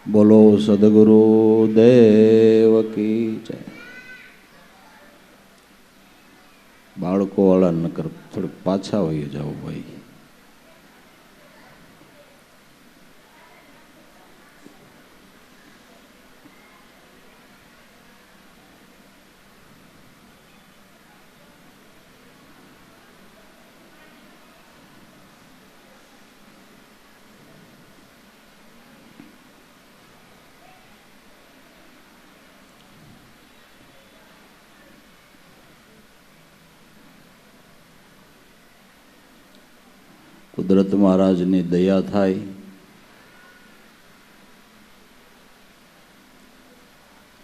બોલો સદગુરુ દેવ કી જય. બાળકો વાળા નકર થોડીક પાછા વહી જાઓ ભાઈ. કુદરત મહારાજની દયા થાય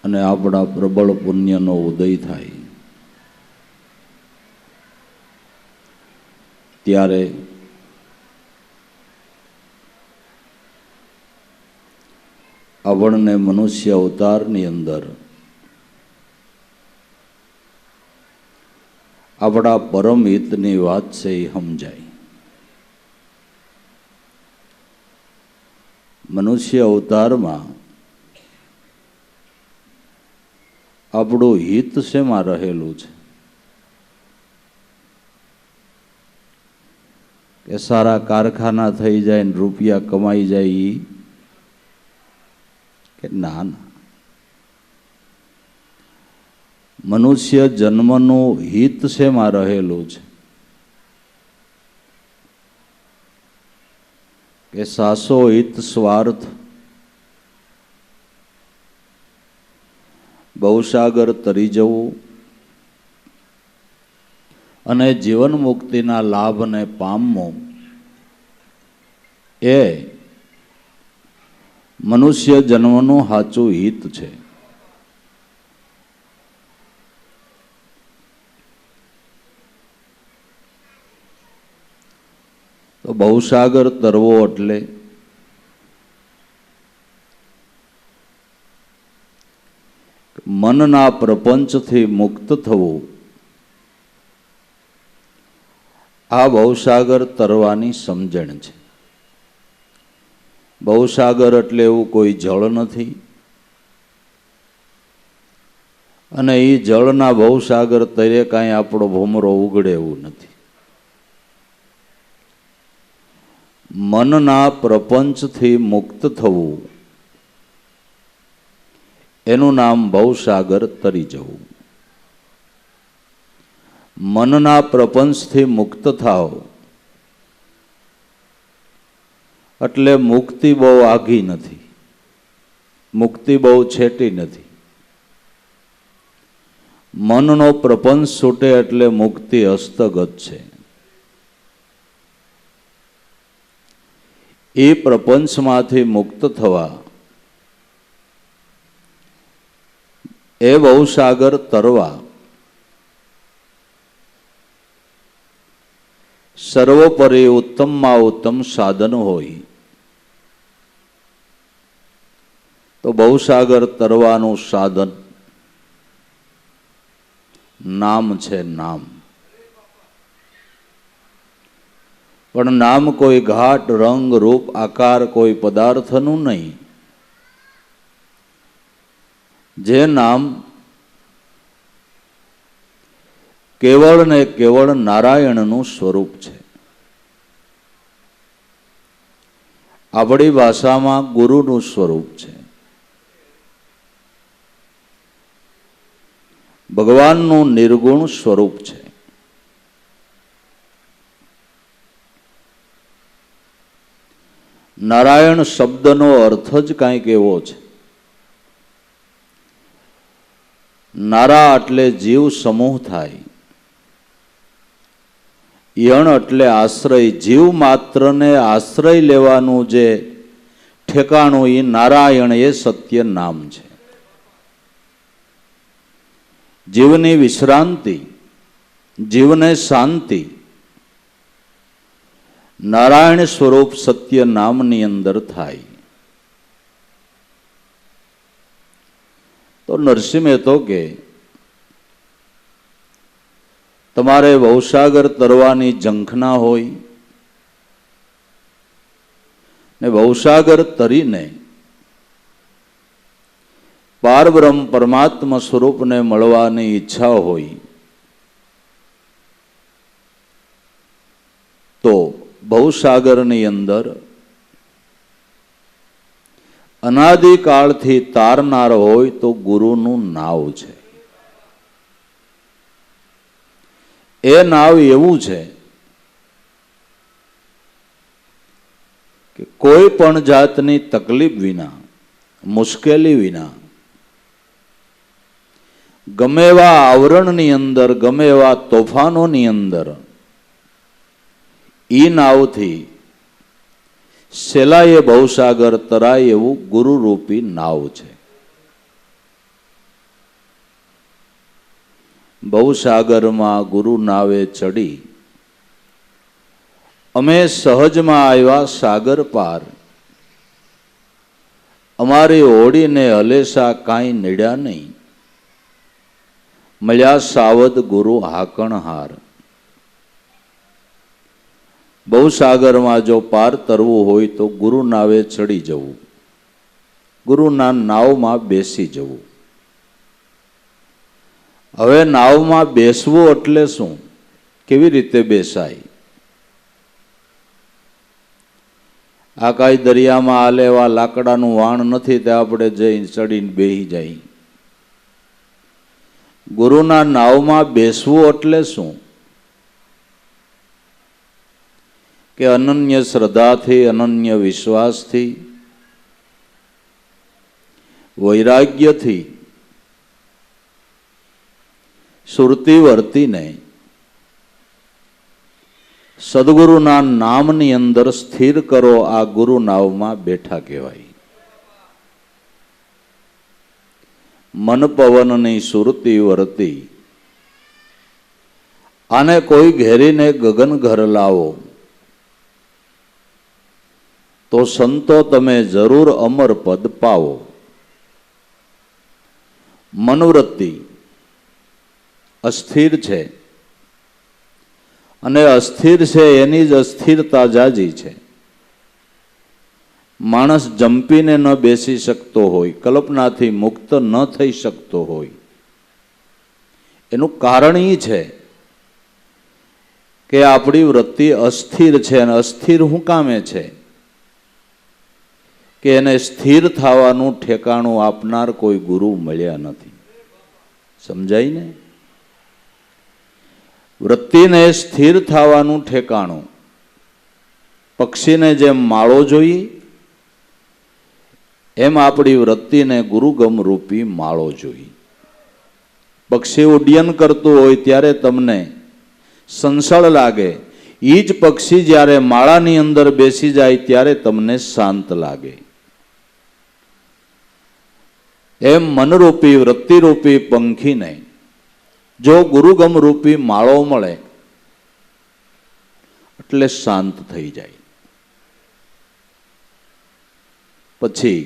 અને આપણા પ્રબળ પુણ્યનો ઉદય થાય ત્યારે આપણને મનુષ્ય અવતારની અંદર આપણા પરમ હિતની વાત છે એ સમજાય. મનુષ્ય અવતારમાં આપણું હિત શેમાં રહેલું છે કે સારા કારખાના થઈ જાય ને રૂપિયા કમાઈ જાય ઈ કે ના ના, મનુષ્ય જન્મનું હિત શેમાં રહેલું છે કે સાસો હિત સ્વાર્થ ભવસાગર તરી જવું અને જીવન મુક્તિના લાભને પામવું એ મનુષ્ય જન્મનું સાચું હિત છે. તો ભવસાગર તરવો એટલે મનના પ્રપંચથી મુક્ત થવું. આ ભવસાગર તરવાની સમજણ છે. ભવસાગર એટલે એવું કોઈ જળ નથી અને એ જળના ભવસાગર તરે કાંઈ આપણો ભમરો ઉગડે એવું નથી. મનના પ્રપંચથી મુક્ત થવું એનું નામ ભવસાગર તરી જવું. મનના પ્રપંચથી મુક્ત થાવ એટલે મુક્તિ બહુ આઘી નથી, મુક્તિ બહુ છેટી નથી. મનનો પ્રપંચ છૂટે એટલે મુક્તિ હસ્તગત છે. એ પ્રપંચમાંથી મુક્ત થવા એ ભવસાગર તરવા સર્વોપરી ઉત્તમમાં ઉત્તમ સાધન હોય તો ભવસાગર તરવાનું સાધન નામ છે. નામ પણ નામ કોઈ ઘાટ રંગ રૂપ આકાર કોઈ પદાર્થનું નહીં. જે નામ કેવળ ને કેવળ નારાયણનું સ્વરૂપ છે. આપણી ભાષામાં ગુરુનું સ્વરૂપ છે. ભગવાનનું નિર્ગુણ સ્વરૂપ છે. નારાયણ શબ્દનો અર્થ જ કાંઈક એવો છે. નારા એટલે જીવ સમૂહ થાય, યણ એટલે આશ્રય. જીવ માત્રને આશ્રય લેવાનું જે ઠેકાણું એ નારાયણ એ સત્ય નામ છે. જીવની વિશ્રાંતિ, જીવને શાંતિ નારાયણ સ્વરૂપ સત્ય નામની અંદર થાય. તો નરસિંહ મહેતો કે તમારે ભવસાગર તરવાની ઝંખના હોય ને ભવસાગર તરીને પારબ્રહ્મ પરમાત્મા સ્વરૂપને મળવાની ઈચ્છા હોય તો ભવસાગરની અંદર અનાદિકાળથી તારનાર હોય તો ગુરુનું નાવ છે. એ નાવ એવું છે કે કોઈ પણ જાતની તકલીફ વિના, મુશ્કેલી વિના, ગમે એવા આવરણની અંદર, ગમે એવા તોફાનોની અંદર ઈ નાવથી સેલાએ ભવસાગર તરાય એવું ગુરુરૂપી નાવ છે. ભવસાગરમાં ગુરુ નાવે ચડી અમે સહજમાં આવ્યા સાગર પાર. અમારી હોડીને હલેસા કાંઈ નડ્યા નહીં, મળ્યા સાવધ ગુરુ હાકણહાર. ભવસાગરમાં જો પાર તરવું હોય તો ગુરુ નાવે ચડી જવું, ગુરુના નાવમાં બેસી જવું. હવે નાવમાં બેસવું એટલે શું? કેવી રીતે બેસાય? આ કાંઈ દરિયામાં હાલે એવા લાકડાનું વાણ નથી તે આપણે જઈ ચડીને બેસી જાય. ગુરુના નાવમાં બેસવું એટલે શું? કે અનન્ય શ્રદ્ધાથી, અનન્ય વિશ્વાસથી, વૈરાગ્યથી સુરતી વર્તીને સદગુરુના નામની અંદર સ્થિર કરો. આ ગુરુ નાવમાં બેઠા કહેવાય. મન પવનની સુરતી વર્તી આને કોઈ ઘેરીને ગગન ઘર લાવો તો સંતો તમે જરૂર અમર પદ પાવો. મનવૃત્તિ અસ્થિર છે અને અસ્થિર છે એની જ અસ્થિરતા જાજી છે. માણસ જંપીને ન બેસી શકતો હોય, કલ્પનાથી મુક્ત ન થઈ શકતો હોય, એનું કારણ એ છે કે આપણી વૃત્તિ અસ્થિર છે. અને અસ્થિર શું કામે છે? કે એને સ્થિર થવાનું ઠેકાણું આપનાર કોઈ ગુરુ મળ્યા નથી. સમજાય ને? વૃત્તિને સ્થિર થવાનું ઠેકાણું પક્ષીને જેમ માળો જોઈએ એમ આપણી વૃત્તિને ગુરુગમ રૂપી માળો જોઈએ. પક્ષી ઉડ્ડયન કરતું હોય ત્યારે તમને સંસળ લાગે, એ જ પક્ષી જ્યારે માળાની અંદર બેસી જાય ત્યારે તમને શાંત લાગે. એમ મનરૂપી વૃત્તિરૂપી પંખીને જો ગુરુગમ રૂપી માળો મળે એટલે શાંત થઈ જાય. પછી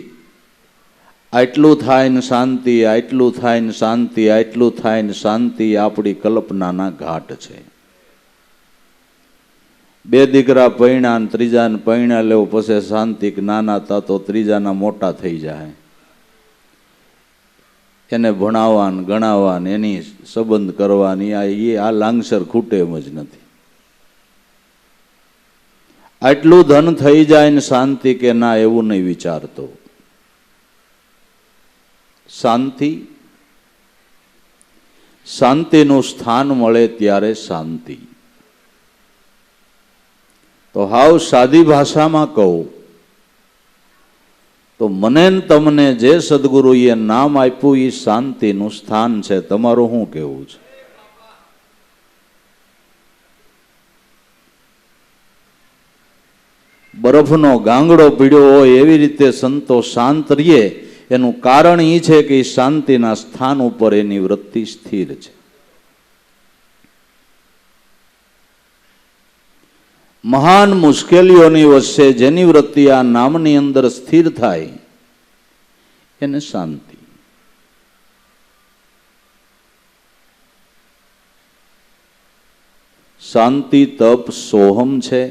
આટલું થાય ને શાંતિ, આટલું થાય ને શાંતિ, આટલું થાય ને શાંતિ આપણી કલ્પનાના ઘાટ છે. બે દીકરા પૈણા ને ત્રીજાને પૈણા લેવું પછી શાંતિ, નાના હતા તો ત્રીજાના મોટા થઈ જાય, એને ભણાવવાન ગણાવવાન, એની સંબંધ કરવાની, આ લાંગસર ખૂટે એમ જ નથી. આટલું ધન થઈ જાય ને શાંતિ, કે ના એવું નહીં વિચારતો. શાંતિ, શાંતિનું સ્થાન મળે ત્યારે શાંતિ. તો હાવ સાદી ભાષામાં કહું તો મને ને તમને જે સદગુરુએ નામ આપ્યું એ શાંતિનું સ્થાન છે. તમારું શું કહેવું છે? બરફનો ગાંગડો પીડ્યો હોય એવી રીતે સંતો શાંત રહીએ. એનું કારણ એ છે કે શાંતિના સ્થાન ઉપર એની વૃત્તિ સ્થિર છે. મહાન મુશ્કેલીઓની વચ્ચે જેની વૃત્તિ આ નામની અંદર સ્થિર થાય એને શાંતિ. શાંતિ તપ સોહમ છે.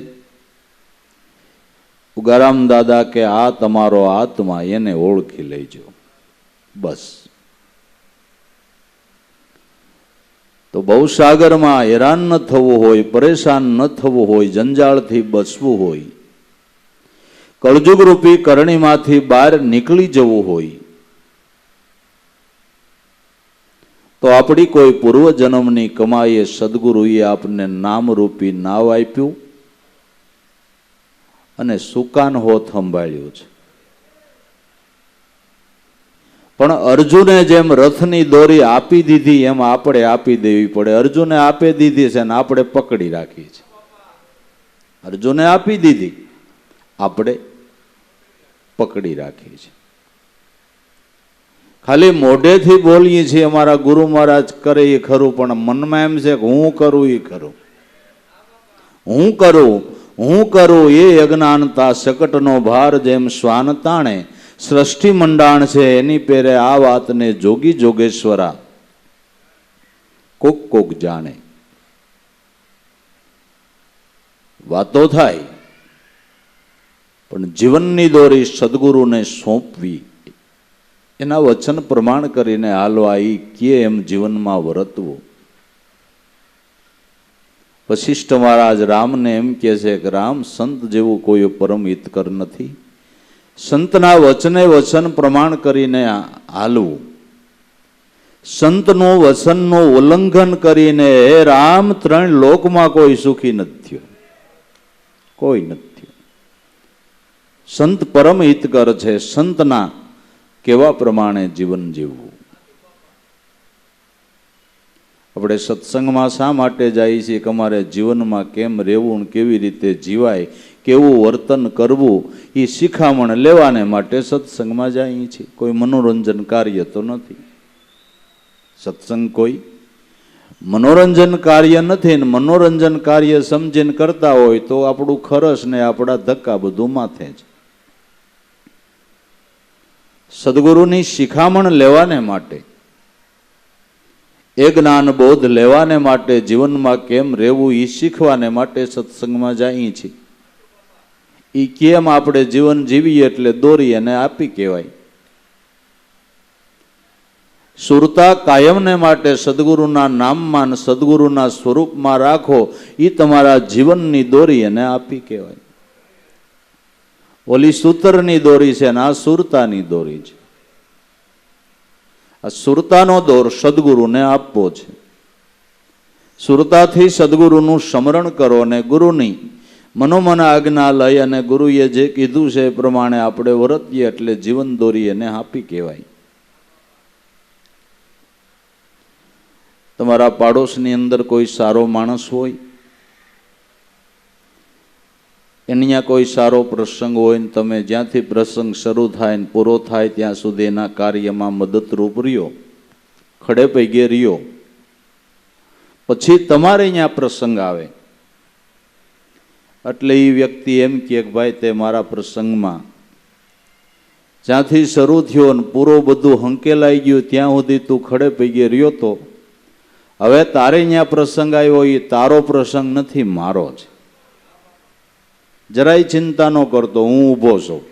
ઉગારામ દાદા કે આ તમારો આત્મા, એને ઓળખી લેજો. બસ. તો ભવસાગરમાં હેરાન ન થવું હોય, પરેશાન ન થવું હોય, જંજાળથી બચવું હોય, કળજુગ રૂપી કરણીમાંથી બહાર નીકળી જવું હોય, તો આપણી કોઈ પૂર્વજન્મની કમાઈએ સદગુરુએ આપને નામરૂપી નાવ આપ્યું અને સુકાન હોત સંભાળ્યું છે. પણ અર્જુને જેમ રથની દોરી આપી દીધી એમ આપણે આપી દેવી પડે. અર્જુને આપી દીધી છે ને આપણે પકડી રાખી છે. અર્જુને આપી દીધી, આપણે પકડી રાખી છે. ખાલી મોઢેથી બોલીએ છીએ અમારા ગુરુ મહારાજ કરે એ ખરું, પણ મનમાં એમ છે કે હું કરું એ ખરું, હું કરું એ અજ્ઞાનતા શકટનો ભાર જેમ શ્વાન તાણે સૃષ્ટિ મંડાણ છે એની પેરે આ વાતને જોગી જોગેશ્વરા કોક કોક જાણે. વાતો થાય પણ જીવનની દોરી સદગુરુને સોંપવી, એના વચન પ્રમાણ કરીને હાલવા, એ કે એમ જીવનમાં વર્તવું. વશિષ્ઠ મહારાજ રામને એમ કહે છે કે રામ, સંત જેવું કોઈ પરમ હિતકર નથી. સંતના વચને વચન પ્રમાણ કરીને હાલવું. સંતનું વચનનું ઉલ્લંઘન કરીને હે રામ, 3 લોકમાં કોઈ સુખી નથી થયો, કોઈ નથી થયો. સંત પરમ હિતકર છે. સંતના કેવા પ્રમાણે જીવન જીવવું. આપણે સત્સંગમાં શા માટે જઈએ છીએ કે અમારે જીવનમાં કેમ રહેવું, કેવી રીતે જીવાય, કેવું વર્તન કરવું, એ શિખામણ લેવાને માટે સત્સંગમાં જઈએ છીએ. કોઈ મનોરંજન કાર્ય તો નથી. સત્સંગ કોઈ મનોરંજન કાર્ય નથી. ને મનોરંજન કાર્ય સમજીને કરતા હોય તો આપણું ખરસ ને આપણા ધક્કા બધું માથે છે. સદગુરુની શિખામણ લેવાને માટે, એ જ્ઞાન બોધ લેવાને માટે, જીવનમાં કેમ રહેવું એ શીખવાને માટે સત્સંગમાં જઈએ છીએ. એ કેમ આપણે જીવન જીવીએ એટલે દોરી અને આપી કહેવાય. સુરતા કાયમને માટે સદગુરુના નામમાં, સદગુરુના સ્વરૂપમાં રાખો, એ તમારા જીવનની દોરી અને આપી કહેવાય. ઓલી સૂતરની દોરી છે ને આ સુરતાની દોરી છે. આ સુરતાનો દોર સદગુરુને આપવો છે. સુરતાથી સદગુરુનું સ્મરણ કરો અને ગુરુની મનોમન આજ્ઞા લઈ અને ગુરુએ જે કીધું છે એ પ્રમાણે આપણે વર્તીએ એટલે જીવન દોરી એને આપી કહેવાય. તમારા પાડોશની અંદર કોઈ સારો માણસ હોય, એની કોઈ સારો પ્રસંગ હોય ને તમે જ્યાંથી પ્રસંગ શરૂ થાય ને પૂરો થાય ત્યાં સુધી એના કાર્યમાં મદદરૂપ રહ્યો, ખડે પૈગે રહ્યો. પછી તમારે અહીંયા પ્રસંગ આવે એટલે એ વ્યક્તિ એમ કહે કે ભાઈ તે મારા પ્રસંગમાં જ્યાંથી શરૂ થયો ને પૂરો બધું હંકેલાઈ ગયું ત્યાં સુધી તું ખડે પૈગે રહ્યો, તો હવે તારે અહીંયા પ્રસંગ આવ્યો એ તારો પ્રસંગ નથી, મારો છે. જરાય ચિંતા ન કરતો, હું ઊભો છું.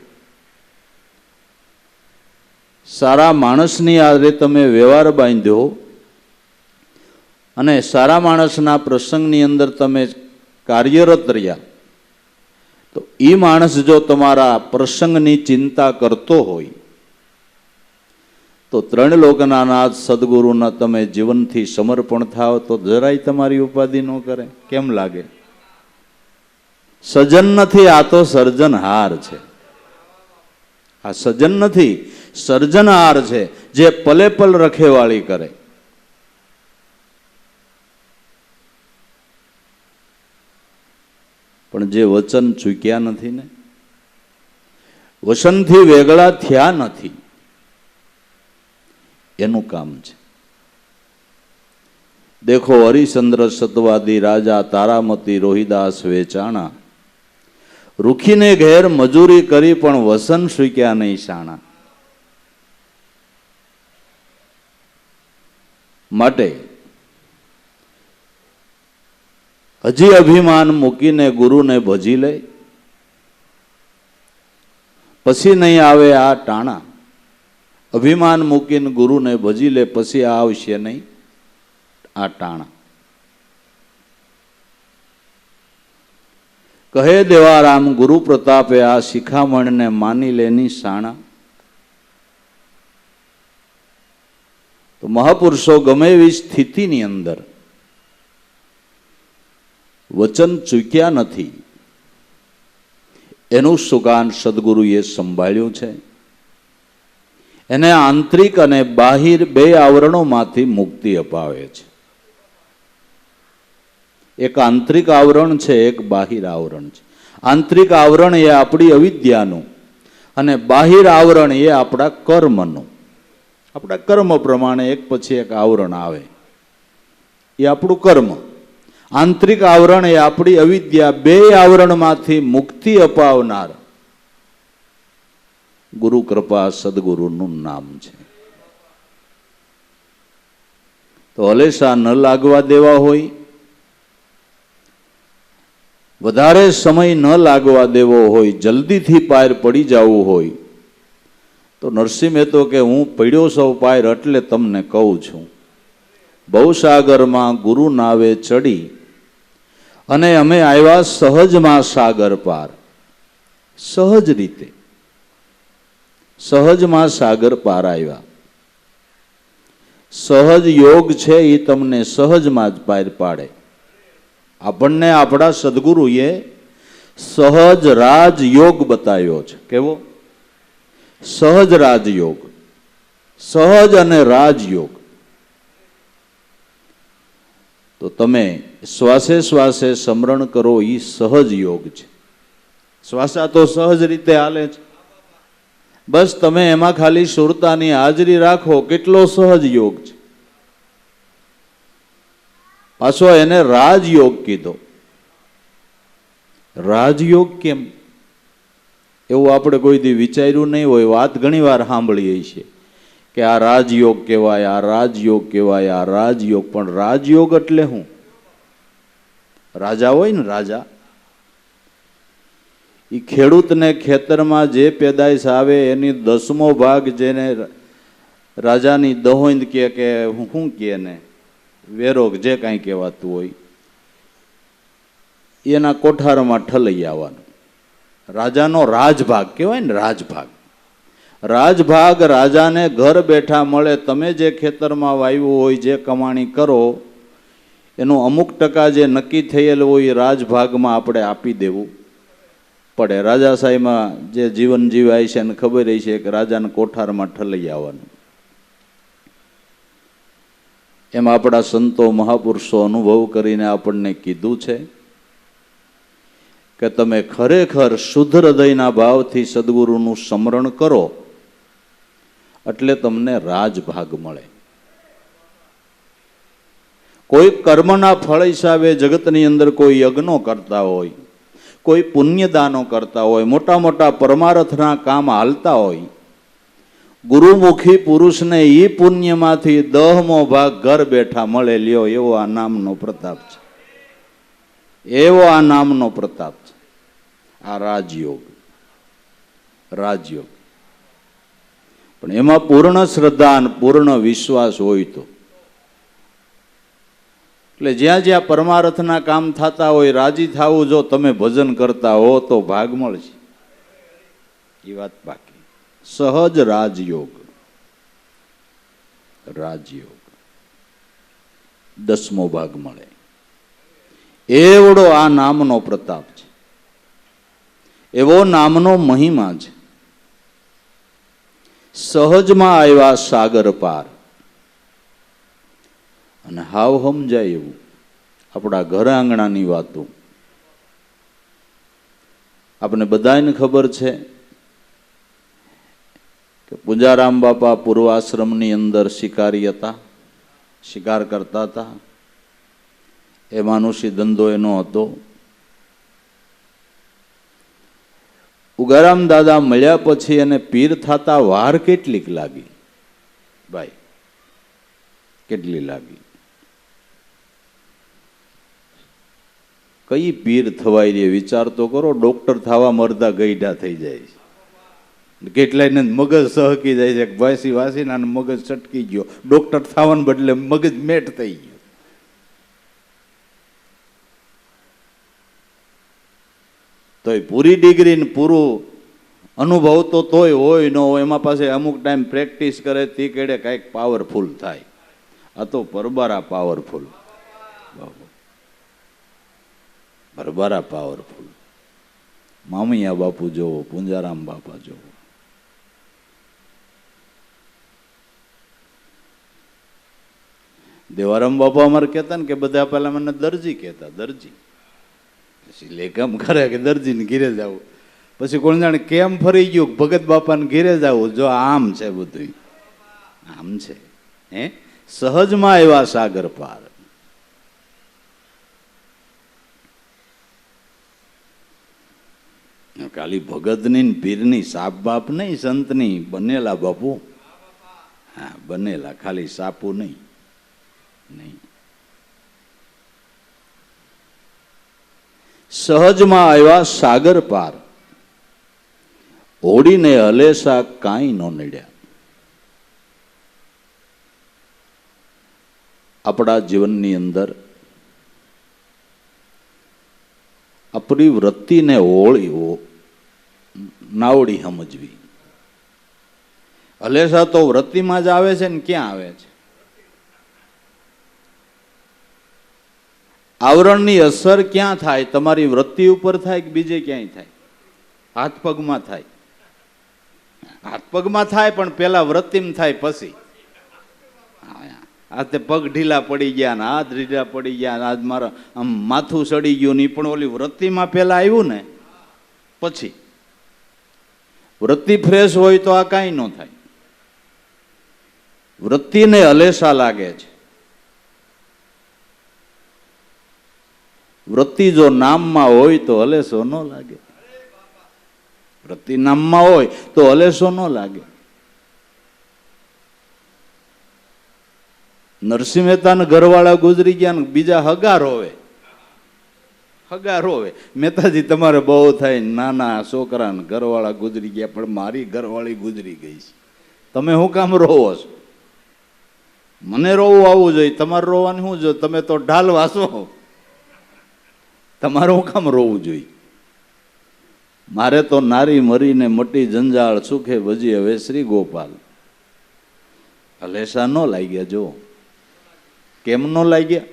સારા માણસની આરે તમે વ્યવહાર બાંધ્યો અને સારા માણસના પ્રસંગની અંદર તમે કાર્યરત રહ્યા, તો એ માણસ જો તમારા પ્રસંગની ચિંતા કરતો હોય તો 3 લોકના નાથ સદગુરુના તમે જીવનથી સમર્પણ થાવ તો જરાય તમારી ઉપાધિ ન કરે. કેમ લાગે? સજન નથી, આ તો સર્જનહાર છે. આ સજન નથી, સર્જનહાર છે, જે પલે પલ રખેવાળી કરે. પણ જે વચન ચૂક્યા નથી ને, વચનથી વેગળા થયા નથી, એનું કામ છે. દેખો હરિચંદ્ર સતવાદી રાજા તારામતી રોહિદાસ વેચાણા, રૂખીને ઘેર મજૂરી કરી પણ વસન શીખ્યા નહીં શાણા. માટે હજી અભિમાન મૂકીને ગુરુને ભજી લે, પછી નહીં આવે આ ટાણા. અભિમાન મૂકીને ગુરુને ભજી લે પછી આ આવશે નહીં આ ટાણા. કહે દેવારામ ગુરુ પ્રતાપે આ શિખામણને માની લેની શાણા. તો મહાપુરુષો ગમે એવી સ્થિતિની અંદર વચન ચૂક્યા નથી. એનું સુગાન સદગુરુએ સંભાળ્યું છે. એને આંતરિક અને બાહિર બે આવરણોમાંથી મુક્તિ અપાવે છે. એક આંતરિક આવરણ છે, એક બાહિર આવરણ છે. આંતરિક આવરણ એ આપણી અવિદ્યાનું અને બાહિર આવરણ એ આપણા કર્મનું. આપણા કર્મ પ્રમાણે એક પછી એક આવરણ આવે, એ આપણું કર્મ. આંતરિક આવરણ એ આપણી અવિદ્યા. બે આવરણમાંથી મુક્તિ અપાવનાર ગુરુ કૃપા સદગુરુનું નામ છે. તો હલેશા ન લાગવા દેવા હોય, વધારે સમય ન લાગવા દેવો હોય, જલ્દીથી પાર પડી જવું હોય તો નરસિંહ મહેતો કે હું પડ્યો સૌ પાર એટલે તમને કહું છું. ભવસાગરમાં ગુરુ નાવે ચડી અને અમે આવ્યા સહજમાં સાગર પાર. સહજ રીતે સહજમાં સાગર પાર આવ્યા. સહજ યોગ છે એ તમને સહજમાં જ પાર પાડે. આપણને આપણા સદગુરુએ સહજ રાજયોગ બતાવ્યો છે. કેવો? સહજ રાજયોગ. સહજ અને રાજયોગ. તો તમે શ્વાસે શ્વાસે સ્મરણ કરો, એ સહજ યોગ છે. શ્વાસા તો સહજ રીતે હાલે છે, બસ તમે એમાં ખાલી સુરતાની હાજરી રાખો, કેટલો સહજ યોગ છે. પાછો એને રાજયોગ કીધો. રાજયોગ કેમ? એવું આપણે કોઈ દી વિચાર્યું નહીં હોય. વાત ઘણી વાર સાંભળીએ છીએ કે આ રાજયોગ કહેવાય, આ રાજયોગ કહેવાય, આ રાજયોગ. પણ રાજયોગ એટલે શું? રાજા હોય ને, રાજા, એ ખેડૂતને ખેતરમાં જે પેદાઈશ આવે એની 10મો ભાગ જેને રાજાની દહોંદ કે શું કે ને વેરો જે કાંઈ કહેવાતું હોય એના કોઠારમાં ઠલઈ આવવાનું. રાજાનો રાજભાગ કહેવાય ને, રાજભાગ. રાજભાગ રાજાને ઘર બેઠા મળે. તમે જે ખેતરમાં વાવ્યું હોય, જે કમાણી કરો એનું અમુક ટકા જે નક્કી થયેલું હોય એ રાજભાગમાં આપણે આપી દેવું પડે. રાજાશાહીમાં જે જીવન જીવાય છે એને ખબર છે કે રાજાના કોઠારમાં ઠલઈ આવવાનું. એમ આપણા સંતો મહાપુરુષો અનુભવ કરીને આપણને કીધું છે કે તમે ખરેખર શુદ્ધ હૃદયના ભાવથી સદગુરુનું સ્મરણ કરો એટલે તમને રાજભાગ મળે. કોઈ કર્મના ફળ હિસાબે જગતની અંદર કોઈ યજ્ઞો કરતા હોય, કોઈ પુણ્યદાનો કરતા હોય, મોટા મોટા પરમાર્થના કામ હાલતા હોય, ગુરુમુખી પુરુષને એ પુણ્યમાંથી 10મો ભાગ ઘર બેઠા મળે. લ્યો, એવો આ નામનો પ્રતાપ છે. એવો આ નામનો પ્રતાપ છે આ રાજયોગ. રાજયોગ પણ એમાં પૂર્ણ શ્રદ્ધા અને પૂર્ણ વિશ્વાસ હોય તો. એટલે જ્યાં જ્યાં પરમાર્થના કામ થતા હોય રાજી થવું. જો તમે ભજન કરતા હો તો ભાગ મળશે. એ વાત બાકી. સહજ રાજયોગ. રાજયોગ 10મો ભાગ મળે. એવડો આ નામનો પ્રતાપ છે, એવો નામનો મહિમા છે. સહજમાં આવ્યા સાગર પાર. અને હાવ સમજાય એવું આપણા ઘર આંગણાની વાતો. આપણે બધાને ખબર છે કે પૂંજારામ બાપા પૂર્વાશ્રમની અંદર શિકારી હતા, શિકાર કરતા હતા. એ માનુષી ધંધો એનો હતો. ઉગારામ દાદા મળ્યા પછી એને પીર થતા વાર કેટલીક લાગી ભાઈ? કેટલી લાગી? કઈ પીર થવાય રે? વિચાર તો કરો. ડોક્ટર થવા મરદા ગઈઢા થઈ જાય છે. કેટલાયને મગજ સહકી જાય છે, વાસી વાસીને આને મગજ છટકી ગયો, ડોક્ટર થવાને બદલે મગજ મેટ થઈ ગયો. તોય પૂરી ડિગ્રી ને પૂરું અનુભવ તો તોય હોય ન હોય, એમાં પાસે અમુક ટાઈમ પ્રેક્ટિસ કરે તે કેડે કાંઈક પાવરફુલ થાય. આ તો પરબારા પાવરફુલ, પરબારા પાવરફુલ. મામૈયા બાપુ જોવો, પુંજારામ બાપા જોવો. દેવારામ બાપા અમારે કહેતા ને કે બધા પેલા મને દરજી કહેતા, દરજી. પછી લેખમ કરે કે દરજીને ઘીરે જવું. પછી કોણ જાણે કેમ ફરી ગયું, ભગત બાપાને ઘીરે જવું. જો આમ છે બધું, આમ છે. હે સહજમાં એવા સાગર પાર. ખાલી ભગતની પીરની સાપ બાપ નહીં, સંતની બનેલા બાપુ. હા બનેલા, ખાલી સાપુ નહીં. નહીં, સહજમાં આવ્યા સાગર પાર, ઓડીને હલેસા કાંઈ નો નડ્યા. આપણા જીવનની અંદર આપણી વૃત્તિને ઓળી નાવડી સમજવી. હલેસા તો વૃત્તિમાં જ આવે છે ને ક્યાં આવે છે? આવરણની અસર ક્યાં થાય? તમારી વૃત્તિ ઉપર થાય કે બીજે ક્યાંય થાય? હાથ પગમાં થાય. હાથ પગમાં થાય પણ પેલા વૃત્તિમાં થાય પછી. આ તે પગ ઢીલા પડી ગયા ને હાથ ઢીલા પડી ગયા, આજ મારા આમ માથું સડી ગયું ને, પણ ઓલી વૃત્તિમાં પેલા આવ્યું ને પછી. વૃત્તિ ફ્રેશ હોય તો આ કાંઈ ન થાય. વૃત્તિને હલેસા લાગે છે. વૃત્તિ જો નામમાં હોય તો હલેસો ન લાગે. વૃત્તિ નામમાં હોય તો હલેસો ન લાગે. નરસિંહ મહેતાના ઘરવાળા ગુજરી ગયા ને બીજા હગા રોવે. હગા રોવે, મહેતાજી તમારે બહુ થાય. નાના છોકરાને ઘરવાળા ગુજરી ગયા, પણ મારી ઘરવાળી ગુજરી ગઈ છે, તમે શું કામ રોવો છો? મને રોવું આવવું જોઈએ, તમારે રોવાનું શું જોઈએ? તમે તો ઢાલ વાસો, તમારે શું કામ રોવું જોઈએ? મારે તો નારી મરીને મટી જંજાળ, સુખે ભજી હવે શ્રી ગોપાલ. હલેસા ન લાગ્યા. જો કેમ ન લાગ્યા?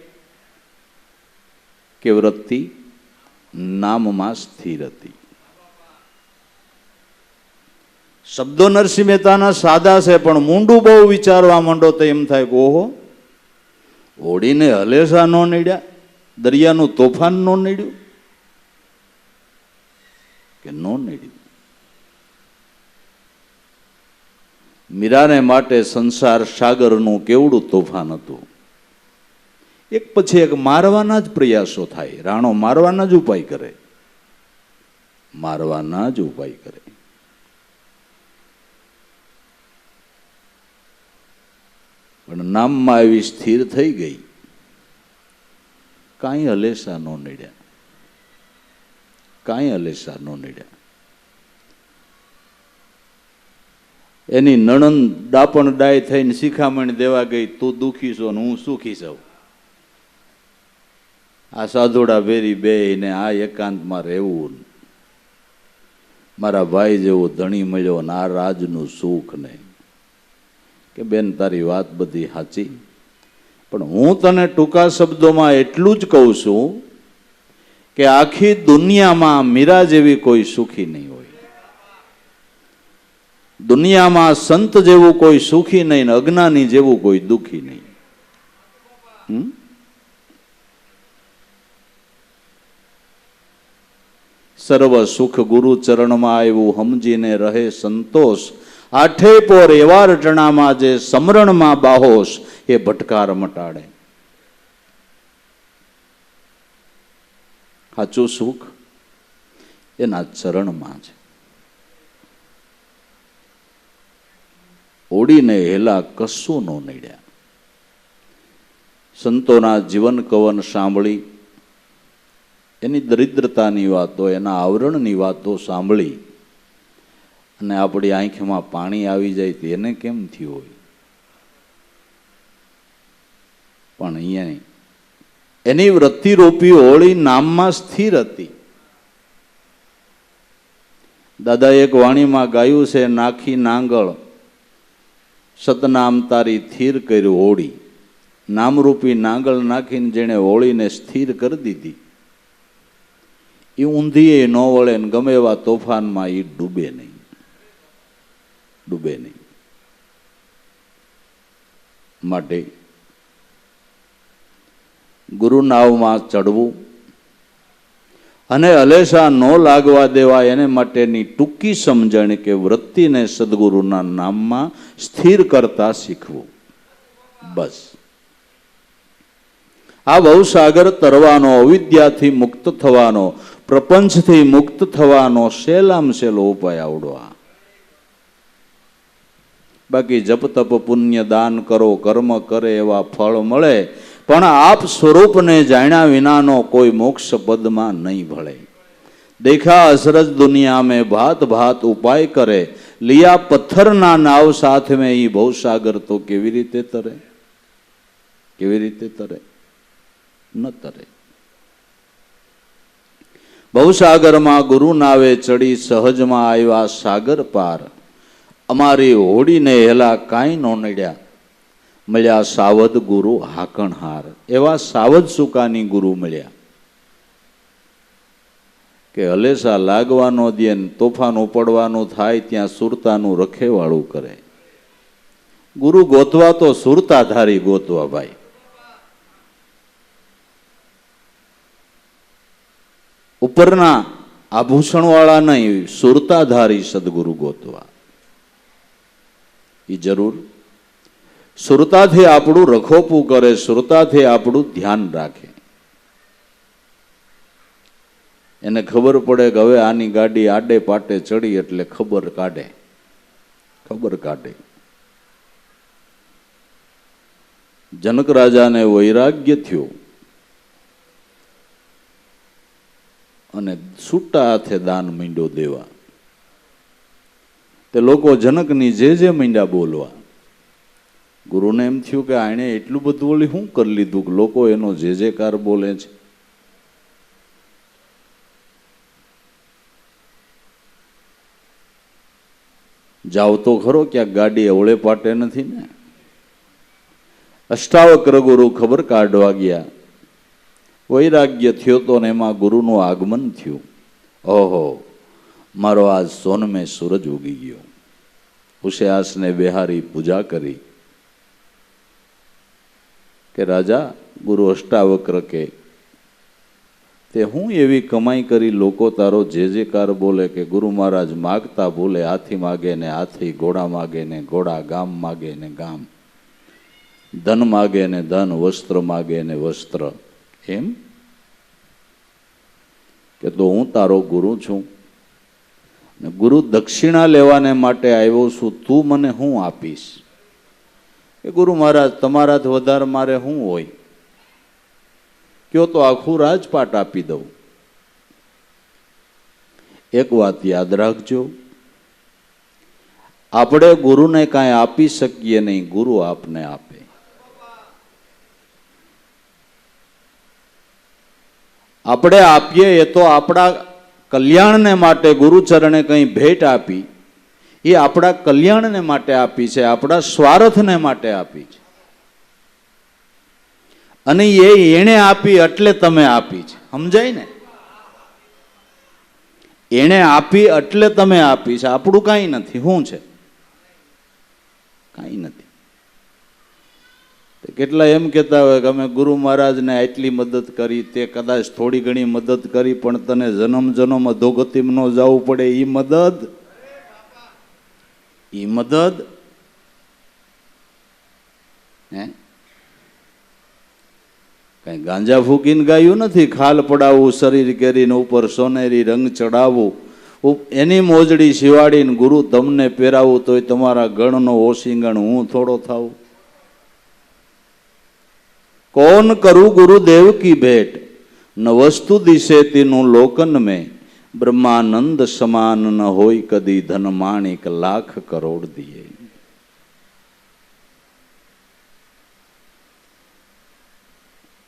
કે વૃત્તિ નામમાં સ્થિર હતી. શબ્દો નરસિંહ મહેતાના સાદા છે, પણ મૂંડું બહુ વિચારવા માંડો તો એમ થાય કે ઓહો, ઓડીને હલેસા ન નડ્યા, દરિયાનું તોફાન ન નડ્યું કે ન નડ્યું. મીરાને માટે સંસાર સાગરનું કેવડું તોફાન હતું. એક પછી એક મારવાના જ પ્રયાસો થાય. રાણો મારવાના જ ઉપાય કરે, મારવાના જ ઉપાય કરે. પણ નામમાં એવી સ્થિર થઈ ગઈ, કાંઈ હલેસા ન નડ્યા, કાંઈ હલેસા ન નડ્યા. એની નણંદ ડાપણ ડાય થઈને શિખામણ દેવા ગઈ, તું દુખી છો ને હું સુખી છું. આ સાધુડા ભેરી બે ને આ એકાંતમાં રહેવું, મારા ભાઈ જેવો ધણી મળ્યો ને આ રાજનું સુખ નહીં. કે બેન તારી વાત બધી સાચી, પણ હું તને ટૂંકા શબ્દોમાં એટલું જ કહું છું કે આખી દુનિયામાં મીરા જેવી કોઈ સુખી નહીં હોય. દુનિયામાં સંત જેવું કોઈ સુખી નહીં, અજ્ઞાની જેવું કોઈ દુખી નહીં. સર્વ સુખ ગુરુ ચરણમાં આવ્યું, સમજીને રહે સંતોષ. આઠે પોર એવા રટણામાં જે સમરણમાં બાહોશ, એ ભટકાર મટાડે. સાચું સુખ એના ચરણમાં છે. ઓડીને હેલા કશું નો નડ્યા. સંતોના જીવન કવન સાંભળી, એની દરિદ્રતાની વાતો, એના આવરણની વાતો સાંભળી અને આપણી આંખમાં પાણી આવી જાય તો એને કેમ થયું હોય? પણ અહીંયા એની વૃત્તિરૂપી હોળી નામમાં સ્થિર હતી. દાદા એક વાણીમાં ગાયું છે, નાખી નાંગળ સતનામ તારી થીર કર્યું હોળી. નામરૂપી નાંગળ નાખીને જેણે હોળીને સ્થિર કરી દીધી, એ ઊંધીએ ન વળે ને ગમે એવા તોફાનમાં એ ડૂબે નહીં, ડૂબે નહીં. માટે ગુરુ નાવમાં ચડવું અને હલેસા ન લાગવા દેવા એને માટેની ટૂંકી સમજણ કે વૃત્તિને સદગુરુના નામમાં સ્થિર કરતા શીખવું. બસ આ ભવસાગર તરવાનો, અવિદ્યાથી મુક્ત થવાનો, પ્રપંચથી મુક્ત થવાનો સહેલામ સહેલો ઉપાય આવડવા. બાકી જપ તપ પુણ્ય દાન કરો, કર્મ કરે એવા ફળ મળે, પણ આપ સ્વરૂપને જાણ્યા વિનાનો કોઈ મોક્ષ પદમાં નહીં ભળે. દેખા અસરજ દુનિયા મેં ભાત ભાત ઉપાય કરે, લિયા પથ્થરના નાવ સાથ મેં ઈ ભવસાગર તો કેવી રીતે તરે? કેવી રીતે તરે? ન તરે. ભવસાગરમાં ગુરુ નાવે ચડી સહજમાં આવ્યા સાગર પાર. અમારી હોડીને હેલા કાંઈ નો નડ્યા, મળ્યા સાવધ ગુરુ હાકણહાર. એવા સાવધ સુકાની ગુરુ મળ્યા કે હલેસા લાગવાનો દે, તોફાન ઉપડવાનું થાય ત્યાં સુરતાનું રખેવાળું કરે. ગુરુ ગોતવા તો સુરતાધારી ગોતવા ભાઈ. ઉપરના આભૂષણ વાળા નહીં, સુરતાધારી સદગુરુ ગોતવા. એ જરૂર સુરતાથી આપણું રખોપું કરે, સુરતાથી આપણું ધ્યાન રાખે. એને ખબર પડે કે હવે આની ગાડી આડે પાટે ચડી એટલે ખબર કાઢે, ખબર કાઢે. જનક રાજાને વૈરાગ્ય થયું અને છૂટા હાથે દાન માંડ્યો દેવા. તે લોકો જનકની જે માંડ્યા બોલવા. ગુરુને એમ થયું કે આણે એટલું બધું ઓલી શું કરી લીધું કે લોકો એનો જેકાર બોલે છે. જાવ તો ખરો, ક્યાંક ગાડી અવળે પાટે નથી ને. અષ્ટાવક્ર ગુરુ ખબર કાઢવા ગયા. વૈરાગ્ય થયો તો ને એમાં ગુરુનું આગમન થયું. ઓહો, મારો આજ સોનમે સૂરજ ઉગી ગયો. ઉષયાસને બેહારી પૂજા કરી કે રાજા, ગુરુ અષ્ટાવક્ર કે તે હું એવી કમાઈ કરી લોકો તારો જેકાર બોલે કે ગુરુ મહારાજ માગતા ભૂલે, હાથી માગે ને હાથી, ઘોડા માગે ને ઘોડા, ગામ માગે ને ગામ, ધન માગે ને ધન, વસ્ત્ર માગે ને વસ્ત્ર. એમ કે તો હું તારો ગુરુ છું, ગુરુ દક્ષિણા લેવાને માટે આવ્યો છું, તું મને હું આપીશ? એ ગુરુ મહારાજ તમારાથી વધારે મારે શું હોય? કયો તો આખું રાજપાટ આપી દઉં. એક વાત યાદ રાખજો, આપણે ગુરુને કાંઈ આપી શકીએ નહીં, ગુરુ આપને આપે. આપણે આપીએ એ તો આપણા કલ્યાણને માટે ગુરુચરણે કંઈ ભેટ આપી, એ આપણા કલ્યાણને માટે આપી છે, આપણા સ્વાર્થને માટે આપી છે. અને એણે આપી એટલે તમે આપી છે, સમજાય ને? એણે આપી એટલે તમે આપી છે, આપણું કાંઈ નથી. શું છે? કાંઈ નથી. કેટલા એમ કહેતા હોય કે અમે ગુરુ મહારાજને આટલી મદદ કરી, તે કદાચ થોડી ઘણી મદદ કરી, પણ તને જન્મ જન્મ અધોગતિમાં ન જવું પડે. એ મદદ હે કઈ ગાંજા ફૂકીને ગાયું નથી. ખાલ પડાવવું, શરીર કેરીને ઉપર સોનેરી રંગ ચડાવવું, એની મોજડી શિવાડીને ગુરુ તમને પહેરાવું, તોય તમારા ગણનો ઓશિંગણ હું થોડો થાઉં? कौन करूं गुरुदेव की भेंट, न वस्तु दिशे तीनों लोकन में, બ્રહ્માનંદ સમાન ન હોય કદી ધન માણિક લાખ કરોડ દિયે.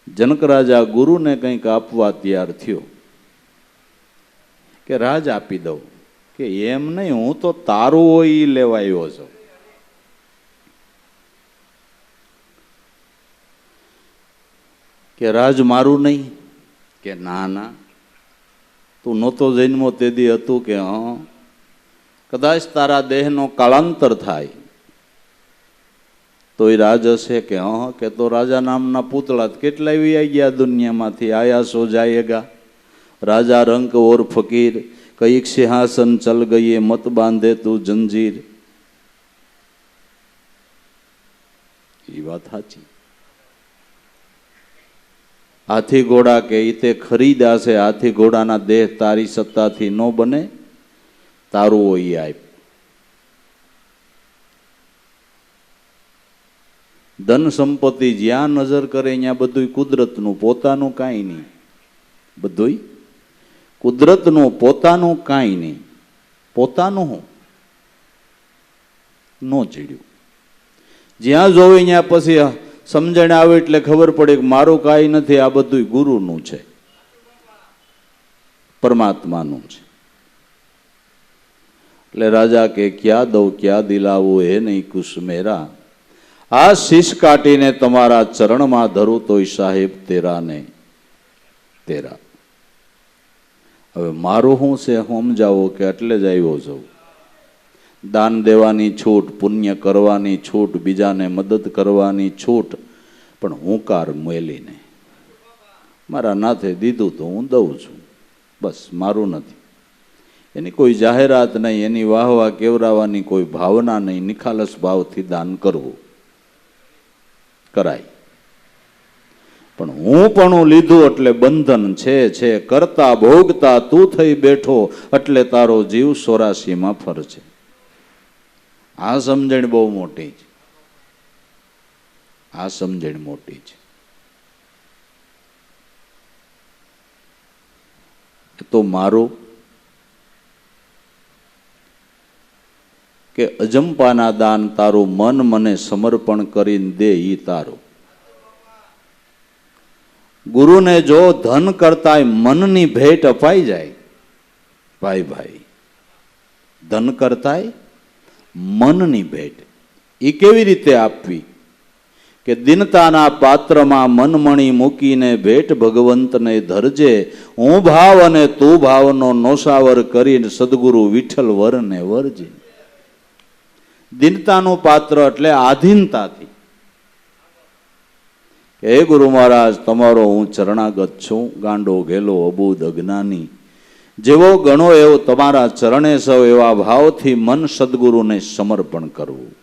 જનક રાજા ગુરુને કંઈક આપવા તૈયાર થયો કે રાજ આપી દઉં. કે એમ નહીં, હું તો તારું હોય એ લેવા આવ્યો છું. કે રાજ મારું નહીં? કે ના ના, તું નહોતો જન્મો તે દી હતું કે કદાચ તારા દેહનો કાળાંતર થાય તો એ રાજ હશે કે કે તો રાજા નામના પૂતળા કેટલા આવી ગયા દુનિયામાંથી, આયા સો જાયેગા. રાજા રંક ઓર ફકીર, કઈક સિંહાસન ચલ ગઈએ, મત બાંધે તું જંજીર. એ વાત સાચી. હાથી ઘોડા કે તે ખરીદ્યા છે, હાથી ઘોડાના દેહ તારી સત્તાથી ન બને, તારું હોય આપ. ધન સંપત્તિ જ્યાં નજર કરે ત્યાં બધું કુદરતનું, પોતાનું કાંઈ નહીં. બધું કુદરતનું, પોતાનું કાંઈ નહીં. પોતાનું હું ન ચીડ્યું. જ્યાં જોવે ત્યાં પછી સમજણ આવે એટલે ખબર પડે કે મારું કાંઈ નથી, આ બધું ગુરુનું છે, પરમાત્માનું છે. એટલે રાજા કે ક્યાં દઉં ક્યાં દિલાવું હે નહીં કુશ મેરા, આ શીશ કાઢીને તમારા ચરણમાં ધરું તોય સાહેબ તેરા ને તેરા. હવે મારું શું છે સમજાવો કે એટલે જ આવ્યો છું. દાન દેવાની છૂટ, પુણ્ય કરવાની છૂટ, બીજાને મદદ કરવાની છૂટ, પણ હુંકાર મેલીને મારા નાથે દીધું તો હું દઉં છું, બસ મારું નથી. એની કોઈ જાહેરાત નહીં, એની વાહવા કેવરાવાની કોઈ ભાવના નહીં. નિખાલસ ભાવથી દાન કરવું કરાય. પણ હું પણ લીધું એટલે બંધન છે, કરતા ભોગતા તું થઈ બેઠો એટલે તારો જીવ 84માં ફરશે. આ સમજણ બહુ મોટી છે. આ સમજણ મોટી છે. તો મારું કે અજંપાના દાન તારું મન મને સમર્પણ કરીને દે ઈ તારું. ગુરુને જો ધન કરતા મનની ભેટ અપાઈ જાય, ભાઈ ભાઈ, ધન કરતાય મનની ભેટ એ કેવી રીતે આપવી? કે દિનતાના પાત્રમાં મનમણી મૂકીને ભેટ ભગવંતને ધરજે, હું ભાવ અને તું ભાવનો નોસાવર કરીને સદગુરુ વિઠ્ઠલ વરને વરજે. દિનતાનું પાત્ર એટલે આધીનતાથી. હે ગુરુ મહારાજ, તમારો હું ચરણાગત છું, ગાંડો ઘેલો અબૂદ અજ્ઞાની, જેવો ગણો એવો તમારા ચરણે સૌ, એવા ભાવથી મન સદગુરુને સમર્પણ કરવું.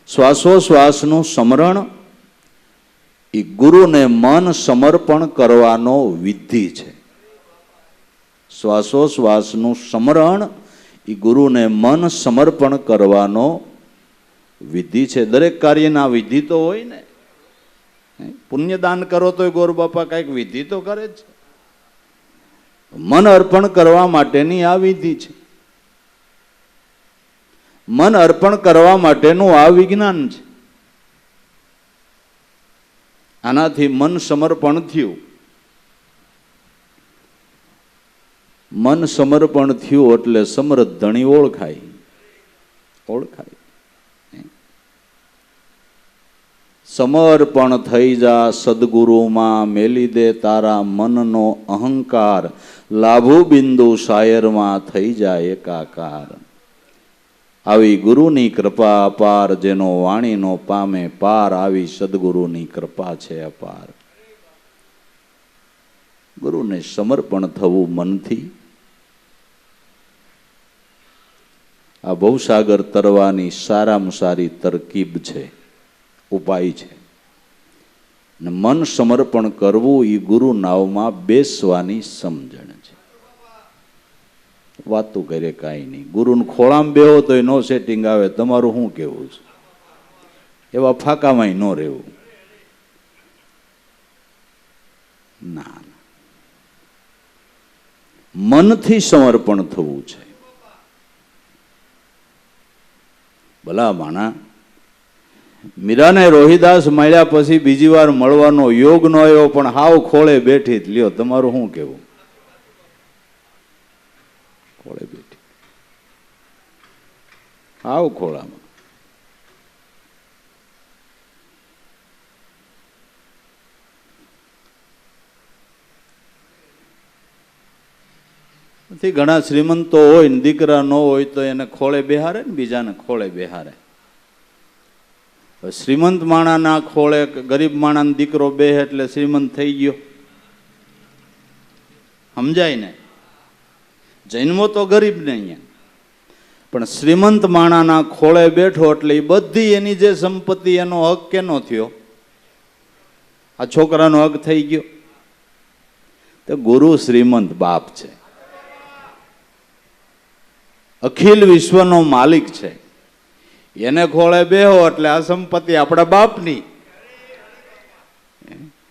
શ્વાસોશ્વાસનું સ્મરણ એ ગુરુને મન સમર્પણ કરવાનો વિધિ છે. શ્વાસોશ્વાસનું સ્મરણ એ ગુરુને મન સમર્પણ કરવાનો વિધિ છે. દરેક કાર્યના વિધિ તો હોય ને. પુણ્યદાન કરો તો ગોર બાપા કઈક વિધિ તો કરે છે. મન અર્પણ કરવા માટેની આ વિધિ છે. મન અર્પણ કરવા માટેનું આ વિજ્ઞાન છે. આનાથી મન સમર્પણ થયું. મન સમર્પણ થયું એટલે સમર્થ ધણી ઓળખાય. સમર્પણ થઈ જા સદગુરુમાં, મેલી દે તારા મનનો અહંકાર, લાભુ બિંદુ શાયરમાં થઈ જાય એકાકાર. આવી ગુરુની કૃપા અપાર, જેનો વાણીનો પામે પાર, આવી સદગુરુની કૃપા છે અપાર. ગુરુને સમર્પણ થવું મનથી. આ ભવસાગર તરવાની સારામાં સારી તરકીબ છે, ઉપાય છે. ને મન સમર્પણ કરવું એ ગુરુ નાવમાં બેસવાની સમજણ છે. વાતું કરે કાંઈ નહીં. ગુરુને ખોળામાં બેહો તો નો સેટિંગ આવે. તમારું શું કેવું છે? એવા ફાંકામાં ન રહેવું. ના, મનથી સમર્પણ થવું છે. ભલા માણા, મીરાને રોહિદાસ મળ્યા પછી બીજી વાર મળવાનો યોગ ન આવ્યો, પણ હાવ ખોળે બેઠી જ. લ્યો, તમારું શું કેવું? ખોળે બેઠી, હાવ ખોળામાં. ઘણા શ્રીમંતો હોય ને દીકરા ન હોય તો એને ખોળે બેહારે ને બીજાને ખોળે બેહારે. શ્રીમંત માણાના ખોળે ગરીબ માણાનો દીકરો બેહે એટલે શ્રીમંત થઈ ગયો, સમજાય ને? જન્મો તો ગરીબ ને અહીંયા, પણ શ્રીમંત માણાના ખોળે બેઠો એટલે એ બધી એની જે સંપત્તિ, એનો હક કેનો થયો? આ છોકરાનો હક થઈ ગયો. તો ગુરુ શ્રીમંત બાપ છે, અખિલ વિશ્વનો માલિક છે. એને ખોળે બેહો એટલે આ સંપત્તિ આપણા બાપની.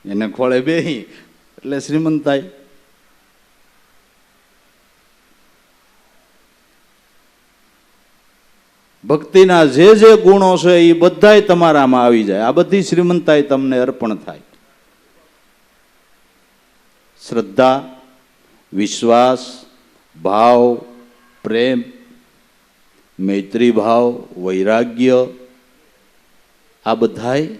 એને ખોળે બેહી એટલે શ્રીમંત થાય. ભક્તિના જે જે ગુણો છે એ બધાય તમારામાં આવી જાય. આ બધી શ્રીમંતાઈ તમને અર્પણ થાય. શ્રદ્ધા, વિશ્વાસ, ભાવ, પ્રેમ, મૈત્રી ભાવ, વૈરાગ્ય, આ બધાય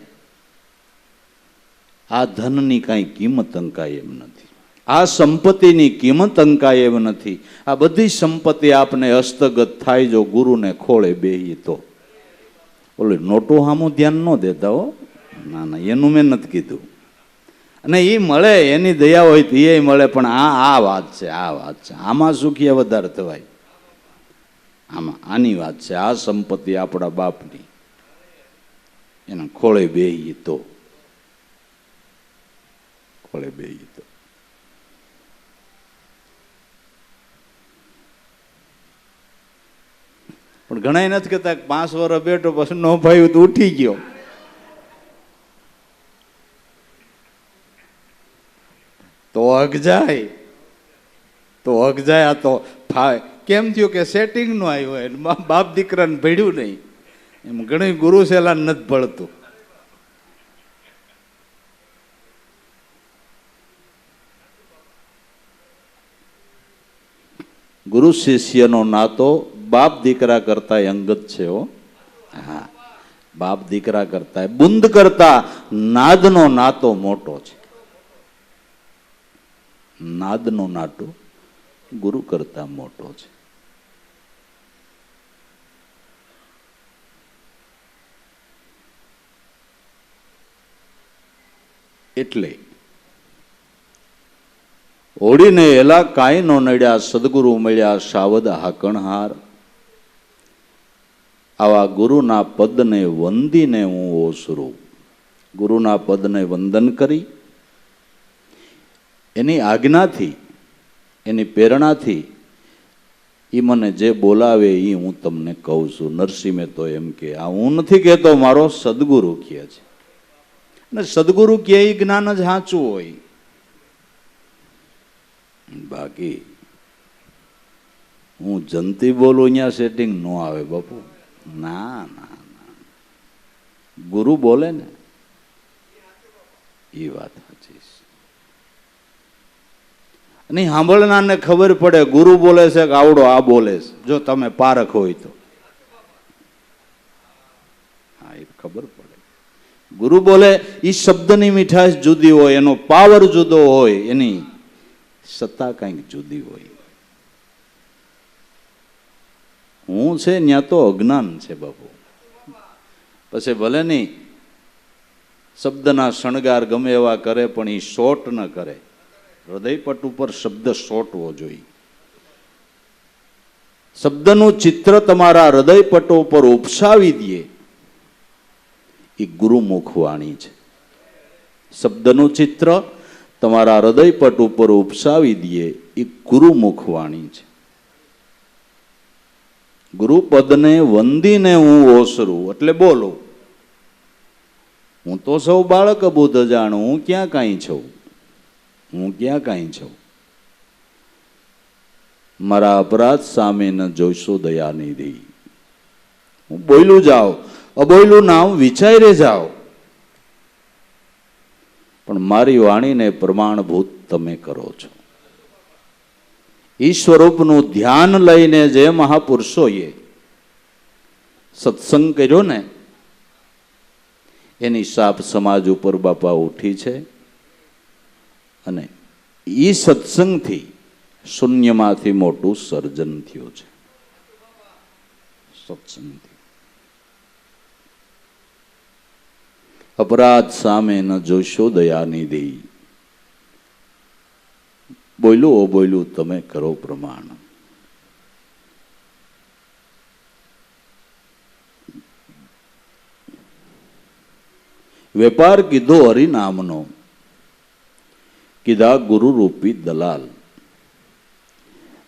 આ ધનની કાંઈ કિંમત અંકાય એમ નથી. આ સંપત્તિની કિંમત અંકાય એમ નથી. આ બધી સંપત્તિ આપને હસ્તગત થાય જો ગુરુને ખોળે બેહીએ તો. ઓલું નોટું સામું ધ્યાન ન દેતા હો. ના ના, એનું મેં નથી કીધું. અને એ મળે, એની દયા હોય તો એ મળે, પણ આ વાત છે, આ વાત છે. આમાં સુખિયા વધારે થવાય. આમાં આની વાત છે. આ સંપત્તિ આપણા બાપની, એના ખોળે બેહીએ તો. ખોળે બેહીએ તો. પણ ઘણા નથી કહેતા 5 વર્ષ બેઠો પછી નો ભાઈ તો ઉઠી ગયો. તો હક જાય, તો હક જાય. આ તો કેમ થયું કે સેટિંગ નું આવ્યું હોય, બાપ દીકરાને ભળ્યું નહીં. એમ ઘણી ગુરુ સેલા નથી ભળતું. ગુરુ શિષ્યનો નાતો બાપ દીકરા કરતા અંગત છે. હા, બાપ દીકરા કરતા, બુંદ કરતા નાદનો નાતો મોટો છે. નાદનો નાતો ગુરુ કરતા મોટો છે. એટલે ઓળીને એલા કાંઈ નો નડ્યા, સદગુરુ મળ્યા સાવધ હાકણહાર. આવા ગુરુના પદને વંદીને હું ઓસરું. ગુરુના પદને વંદન કરી, એની આજ્ઞાથી, એની પ્રેરણાથી એ મને જે બોલાવે એ હું તમને કહું છું. નરસિંહ મહેતો એમ કે, આ હું નથી કહેતો, મારો સદગુરુ કહે છે. અને સદગુરુ કહે એ જ્ઞાન જ સાચું હોય. બાકી હું જંતી બોલું અહીંયા સેટિંગ ન આવે બાપુ. ના ના ના, ગુરુ બોલે ને એ વાત સાચી છે. અને સાંભળનારને ખબર પડે ગુરુ બોલે છે કે આવડો આ બોલે છે. જો તમે પારખ હોય તો હા, એ ખબર પડે. ગુરુ બોલે એ શબ્દની મીઠાશ જુદી હોય, એનો પાવર જુદો હોય, એની સત્તા કંઈક જુદી હોય. હું છે ત્યાં તો અજ્ઞાન છે બાપુ. પછી ભલે નહીં શબ્દના શણગાર ગમે એવા કરે, પણ એ શોટ ન કરે. હૃદયપટ ઉપર શબ્દ સોટવો જોઈએ. શબ્દનું ચિત્ર તમારા હૃદયપટો ઉપર ઉપસાવી દે એ ગુરુમુખ વાણી છે. શબ્દનું ચિત્ર તમારા હૃદયપટ ઉપર ઉપસાવી દે એ ગુરુમુખ વાણી છે. ગુરુપદને વંદીને હું ઓસરું એટલે બોલું. હું તો સૌ બાળક બુદ્ધ જાણું, હું ક્યાં કાંઈ છું, હું ક્યાં કાંઈ છું. મારા અપરાધ સામે ન જોઈશો દયાનિધિ. હું બોયલું જાઓ, અબોયલું નામ વિચારે જાઓ, પણ મારી વાણીને પ્રમાણભૂત તમે કરો છો. ઈ સ્વરૂપનું ધ્યાન લઈને જે મહાપુરુષોએ સત્સંગ કર્યો ને, એની સાપ સમાજ ઉપર બાપા ઉઠી છે. અને ઈ સત્સંગથી શૂન્યમાંથી મોટું સર્જન થયું છે. સત્સંગથી અપરાધ સામે ન જોશો દયાનિધિ. બોલ્યું ઓ બોલ્યું તમે કરો પ્રમાણ. વેપાર કીધો હરિનામનો, કીધા ગુરુ રૂપી દલાલ.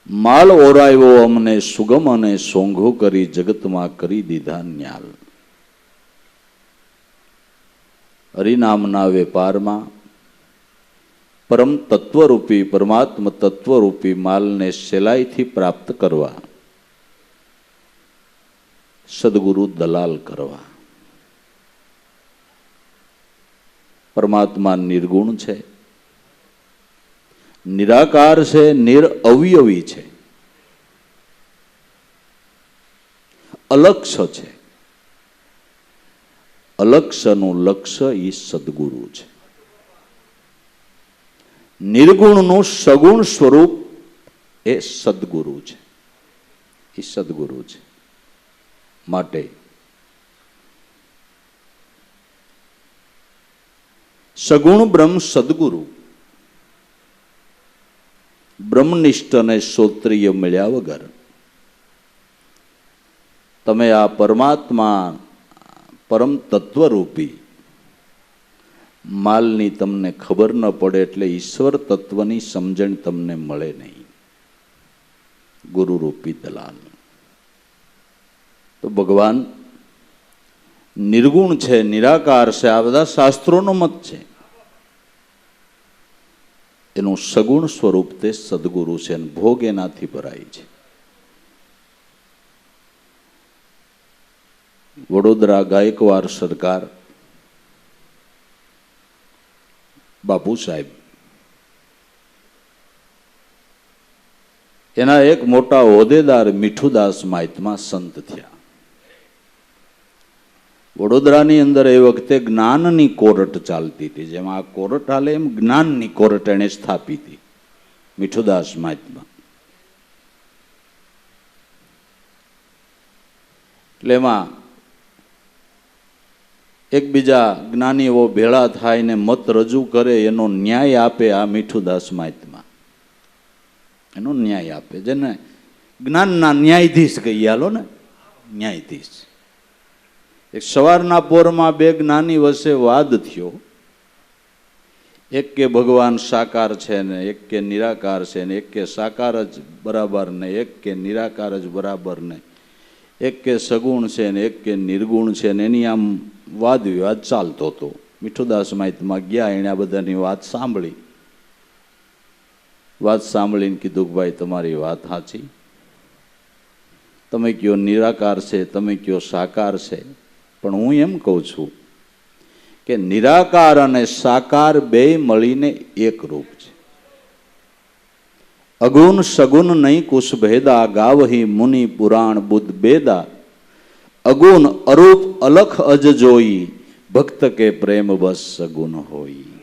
માલ ઓરાયો અમને સુગમ અને સોંઘો કરી જગતમાં કરી દીધા ન્યાલ. હરિનામના વેપારમાં પરમ તત્વરૂપી પરમાત્મ તત્વરૂપી માલને સહેલાઈથી પ્રાપ્ત કરવા સદગુરુ દલાલ કરવા. પરમાત્મા નિર્ગુણ છે, નિરાકાર છે, નિરઅવયવી છે, અલક્ષ્ય છે. અલક્ષ્યનું લક્ષ્ય એ સદગુરુ છે. નિર્ગુણનું સગુણ સ્વરૂપ એ સદગુરુ છે. એ સદગુરુ છે. માટે સગુણ બ્રહ્મ સદગુરુ બ્રહ્મનિષ્ઠ અને શ્રોત્રિય મળ્યા વગર તમે આ પરમાત્મા પરમ તત્વરૂપી માલની તમને ખબર ન પડે, એટલે ઈશ્વર તત્વની સમજણ તમને મળે નહીં. ગુરુરૂપી દલાલ. તો ભગવાન નિર્ગુણ છે, નિરાકાર છે, આ બધા શાસ્ત્રોનો મત છે. એનું સગુણ સ્વરૂપ તે સદગુરુ છે, અને ભોગ એનાથી ભરાય છે. વડોદરા ગાયકવાડ સરકાર બાપુ સાહેબ એના એક મોટા હોદ્દેદાર મીઠુદાસ મહાત્મા સંત થયા. વડોદરાની અંદર એ વખતે જ્ઞાનની કોરટ ચાલતી હતી. જેમાં આ કોરટ હાલે એમ જ્ઞાનની કોરટ એને સ્થાપી હતી મીઠુદાસ મહાત્મા. એટલે એમાં એકબીજા જ્ઞાનીઓ ભેળા થાય ને મત રજૂ કરે, એનો ન્યાય આપે આ મીઠુદાસ મહાત્મા. એનો ન્યાય આપે, જેને જ્ઞાનના ન્યાયાધીશ કહીએ. હાલો ને, ન્યાયાધીશ. એક સવારના પોરમાં બે જ્ઞાની વચ્ચે વાદ થયો. એક કે ભગવાન સાકાર છે ને એક કે નિરાકાર છે ને, એક કે સાકાર જ બરાબર ને એક કે નિરાકાર જ બરાબર ને, એક કે સગુણ છે ને એક કે નિર્ગુણ છે ને. એની આમ વાદ વિવાદ ચાલતો હતો. મીઠુદાસ મહાત્મા ગયા, એને આ બધાની વાત સાંભળી. વાત સાંભળીને કીધું કે ભાઈ તમારી વાત સાચી, તમે કયો નિરાકાર છે, તમે કયો સાકાર છે, પણ હું એમ કહું છું કે નિરાકાર અને સાકાર બે મળીને એક રૂપ છે. અગુણ સગુણ નહીં કુશ ભેદા, ગાવહી મુનિ પુરાણ બુદ્ધ બેદા. અગુણ અરૂપ અલખ અજ જોઈ, ભક્ત કે પ્રેમ બસ સગુણ હોય.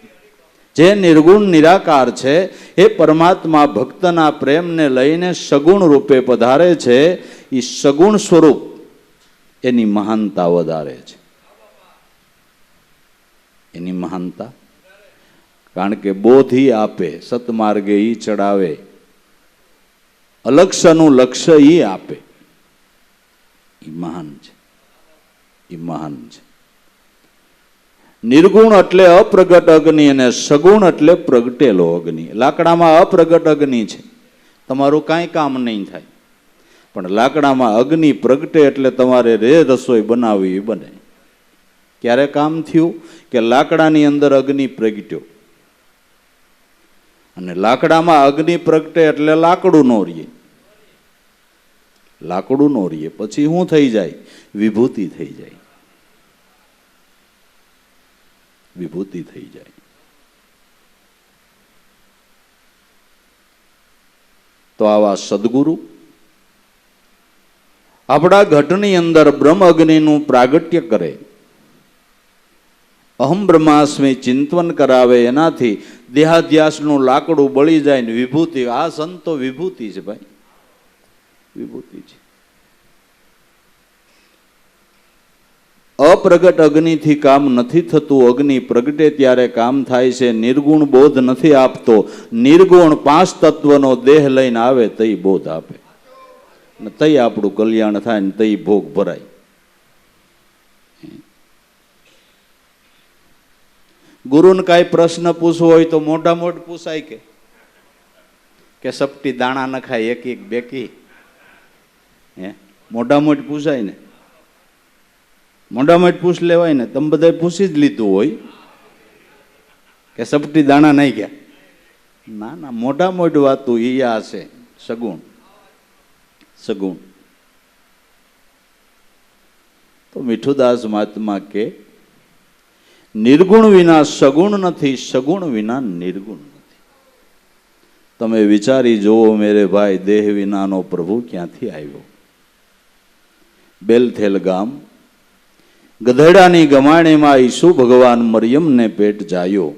જે નિર્ગુણ નિરાકાર છે એ પરમાત્મા ભક્તના પ્રેમને લઈને સગુણ રૂપે પધારે છે. એ સગુણ સ્વરૂપ એની મહાનતા વધારે છે. એની મહાનતા, કારણ કે બોધી આપે, સતમાર્ગે ઈ ચડાવે, અલક્ષ્યનું લક્ષ્ય ઈ આપે. એ મહાન છે. એ મહાન છે. નિર્ગુણ એટલે અપ્રગટ અગ્નિ અને સગુણ એટલે પ્રગટેલો અગ્નિ. લાકડામાં અપ્રગટ અગ્નિ છે, તમારું કાંઈ કામ નહીં થાય. પણ લાકડામાં અગ્નિ પ્રગટે એટલે તમારે રે રસોઈ બનાવવી બને. ક્યારે કામ થયું કે લાકડાની અંદર અગ્નિ પ્રગટ્યો, અને લાકડામાં અગ્નિ પ્રગટે એટલે લાકડું ન રહીએ. લાકડું નો રહીએ, પછી શું થઈ જાય? વિભૂતિ થઈ જાય, વિભૂતિ થઈ જાય. તો આવા સદગુરુ આપણા ઘટની અંદર બ્રહ્મ અગ્નિનું પ્રાગટ્ય કરે, અહમ બ્રહ્માસ્મી ચિંતન કરાવે, એનાથી દેહાધ્યાસનું લાકડું બળી જાય ને વિભૂતિ. આ સંતો વિભૂતિ છે ભાઈ, વિભૂતિ છે. અપ્રગટ અગ્નિથી કામ નથી થતું, અગ્નિ પ્રગટે ત્યારે કામ થાય છે. નિર્ગુણ બોધ નથી આપતો, નિર્ગુણ 5 તત્વનો દેહ લઈને આવે તઈ બોધ આપે, ને તઈ આપણું કલ્યાણ થાય ને તઈ ભોગ ભરાય. ગુરુને કાંઈ પ્રશ્ન પૂછવો હોય તો મોટા મોટ પૂછાય કે સપટી દાણા નખાય એક એક બેકી? મોટા મોટ પૂછાય ને, મોટા મોટ પૂછ લેવાય ને. તમે બધા પૂછી જ લીધું હોય કે સપટી દાણા નહીં ગયા. ના ના, મોટા મોટ વાતું ઈ આ છે સગુણ, સગુણ. તો મીઠુદાસ મહાત્મા કે નિર્ગુણ વિના સગુણ નથી, સગુણ વિના નિર્ગુણ નથી. તમે વિચારી જુઓ મેરે ભાઈ, દેહ વિનાનો પ્રભુ ક્યાંથી આવ્યો? બેલથેલ ગામ ગધેડાની ગમાણીમાં ઈસુ ભગવાન મરિયમને પેટ જાયો.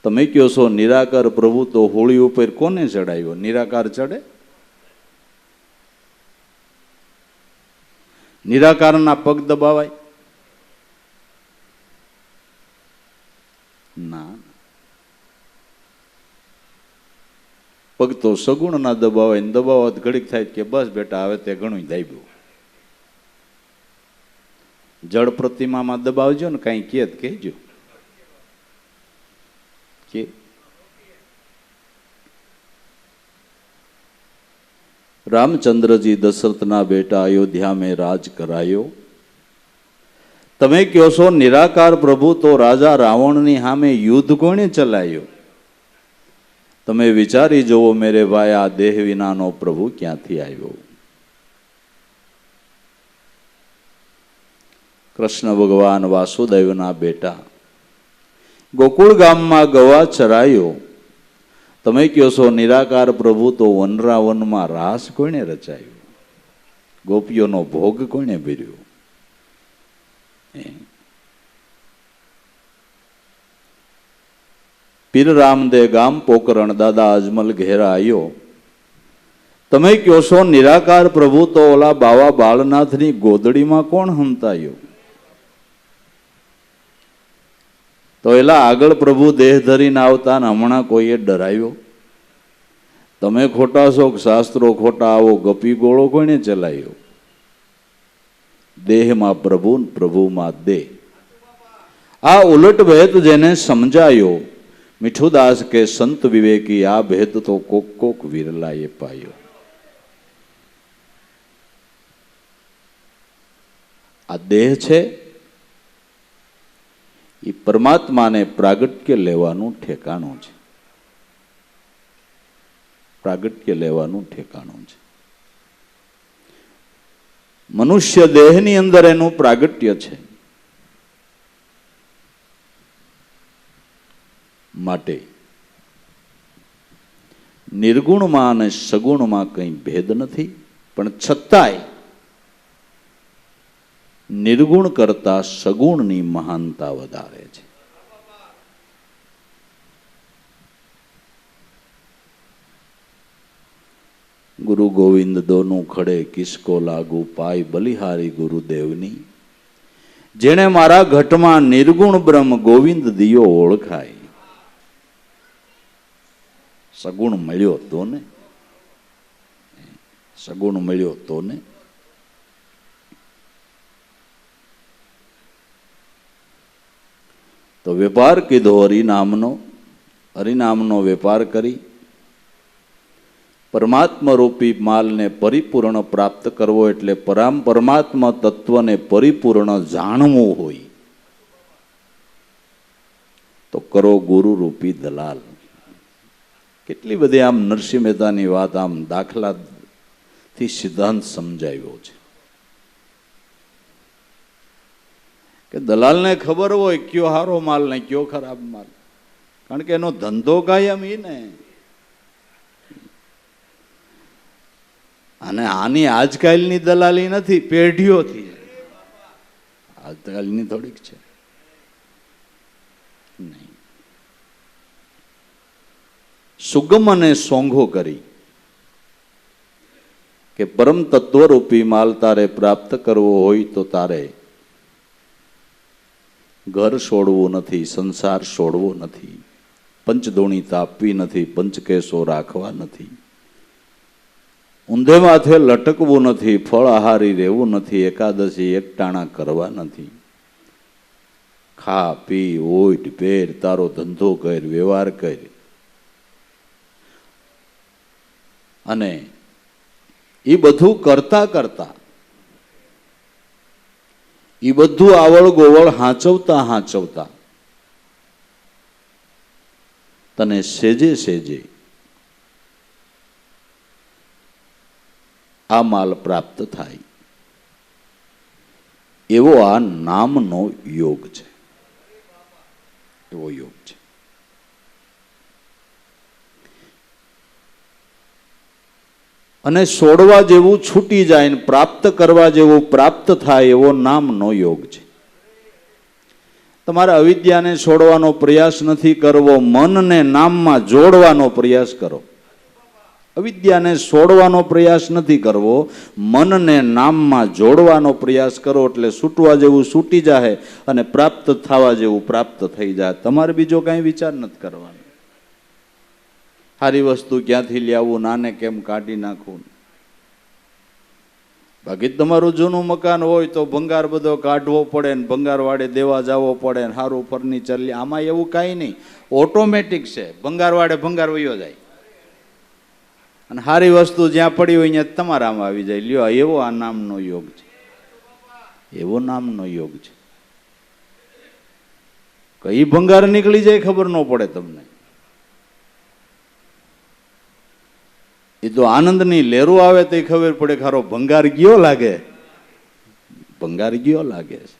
તમે કહો છો નિરાકાર પ્રભુ તો હોળી ઉપર કોને ચડાવ્યો? નિરાકાર ચડે? નિરાકારના પગ દબાવાય? ના, પગ તો સગુણ ના દબાવાય ને, દબાવવા ઘડીક થાય કે બસ બેટા હવે તે ઘણું દાબ્યું. જળ પ્રતિમામાં દબાવજો ને, કઈ કેત કહેજો કે રામચંદ્રજી દશરથના બેટા અયોધ્યા મેં રાજ કરાયો. તમે કહો છો નિરાકાર પ્રભુ તો રાજા રાવણની સામે યુદ્ધ કોણે ચલાયો? તમે વિચારી જુઓ મેરે ભાઈ, આ દેહ વિનાનો પ્રભુ ક્યાંથી આવ્યો? કૃષ્ણ ભગવાન વાસુદેવના બેટા ગોકુળ ગામમાં ગવા ચરાયો. તમે કહો છો નિરાકાર પ્રભુ તો વનરાવનમાં રાસ કોણે રચાયો? ગોપીઓનો ભોગ કોણે ભર્યો? પીર રામદે ગામ પોકરણ દાદા અજમલ ઘેરા આવ્યો. તમે કહો છો નિરાકાર પ્રભુ તો ઓલા બાવા બાળનાથની ગોદડીમાં કોણ હંતાયો? તો એલા આગળ પ્રભુ દેહ ધરીને આવતા ને હમણાં કોઈએ ડરાયો? તમે ખોટા છો, શાસ્ત્રો ખોટા, આવો ગપી ગોળો કોઈને ચલાયો? દેહમાં પ્રભુ, પ્રભુમાં દેહ. આ ઉલટ ભેદ જેને સમજાયો, મીઠુદાસ કે સંત વિવેકી, આ ભેદ તો કોક કોક વિરલાએ પાયો. આ દેહ છે એ પરમાત્માને પ્રાગટ્ય લેવાનું ઠેકાણું છે, પ્રાગટ્ય લેવાનું ઠેકાણું છે. મનુષ્ય દેહની અંદર એનું પ્રાગટ્ય છે. માટે નિર્ગુણમાં અને સગુણમાં કંઈ ભેદ નથી, પણ છતાંય નિર્ગુણ કરતા સગુણની મહાનતા વધારે છે. ગુરુ ગોવિંદ દોનું ખડે કિસકો લાગુ પાય બલિહારી ગુરુદેવની. જેણે મારા ઘટમાં નિર્ગુણ બ્રહ્મ ગોવિંદ દિયો ઓળખાય. સગુણ મળ્યો તો ને, સગુણ મળ્યો તો ને. તો વેપાર કીધો હરિનામનો, હરિનામનો વેપાર કરી પરમાત્મા રૂપી માલને પરિપૂર્ણ પ્રાપ્ત કરવો, એટલે પરમાત્મા તત્વને પરિપૂર્ણ જાણવું હોય તો કરો ગુરુ રૂપી દલાલ. કેટલી બધી આમ નરસિંહ મહેતાની વાત આમ દાખલા થી સિદ્ધાંત સમજાવ્યો છે કે દલાલને ખબર હોય કયો સારો માલ ને કયો ખરાબ માલ, કારણ કે એનો ધંધો કાયમ ઈ ને. અને આની આજકાલની દલાલી નથી, પેઢીઓથી, આજકાલની થોડીક છે નહીં. સુગમ અને સોંઘો કરી કે પરમ તત્વરૂપી માલ તારે પ્રાપ્ત કરવો હોય તો તારે ઘર છોડવું નથી, સંસાર છોડવો નથી, પંચદોણી તાપવી નથી, પંચકેસો રાખવા નથી, ઊંધે માથે લટકવું નથી, ફળ આહારી રહેવું નથી, એકાદશી એકટાણા કરવા નથી, ખા પી ઓઢ પહેર, તારો ધંધો કર, વ્યવહાર કર. અને એ બધું કરતા કરતા, એ બધું આવળ ગોવળ હાંચવતા હાંચવતા તને સેજે સેજે આ માલ પ્રાપ્ત થાય, એવો આ નામનો યોગ છે, એવો યોગ છે. અને છોડવા જેવું છૂટી જાય ને પ્રાપ્ત કરવા જેવું પ્રાપ્ત થાય, એવો નામનો યોગ છે. તમારે અવિદ્યાને છોડવાનો પ્રયાસ નથી કરવો, મનને નામમાં જોડવાનો પ્રયાસ કરો. અવિદ્યાને છોડવાનો પ્રયાસ નથી કરવો, મનને નામમાં જોડવાનો પ્રયાસ કરો, એટલે છૂટવા જેવું છૂટી જાય અને પ્રાપ્ત થવા જેવું પ્રાપ્ત થઈ જાય. તમારે બીજો કાંઈ વિચાર નથી કરવાનો. સારી વસ્તુ ક્યાંથી લાવવું, નાને કેમ કાઢી નાખવું. બાકી તમારું જૂનું મકાન હોય તો ભંગાર બધો કાઢવો પડે ને ભંગાર વાળે દેવા જવો પડે ને સારું ફર્નિચર લે. આમાં એવું કાંઈ નહીં, ઓટોમેટિક છે. ભંગાર વાળે ભંગાર વયો જાય અને સારી વસ્તુ જ્યાં પડી હોય ત્યાં તમારામાં આવી જાય. લ્યો, એવો આ નામનો યોગ છે, એવો નામનો યોગ છે. કઈ ભંગાર નીકળી જાય ખબર ન પડે તમને. એ તો આનંદની લહેરો આવે તો ખબર પડે ખારો ભંગાર ગયો લાગે, ભંગાર ગયો લાગે છે.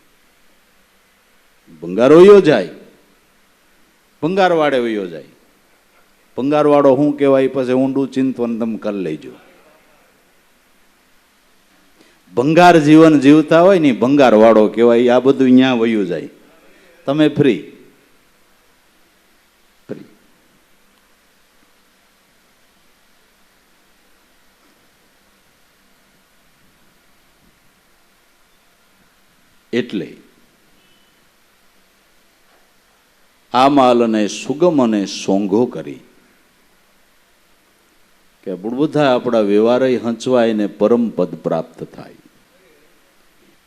ભંગાર વયો જાય, ભંગાર વાળે વયો જાય. ભંગાર વાળો શું કહેવાય પછી ઊંડું ચિંતન તમે કરી લેજો. ભંગાર જીવન જીવતા હોય ને ભંગાર વાળો કહેવાય. આ બધું ત્યાં વયું જાય, તમે ફ્રી. એટલે આ માલને સુગમ અને સોંઘો કરી કે બધા આપણા વ્યવહારે હંચવાય ને પરમ પદ પ્રાપ્ત થાય,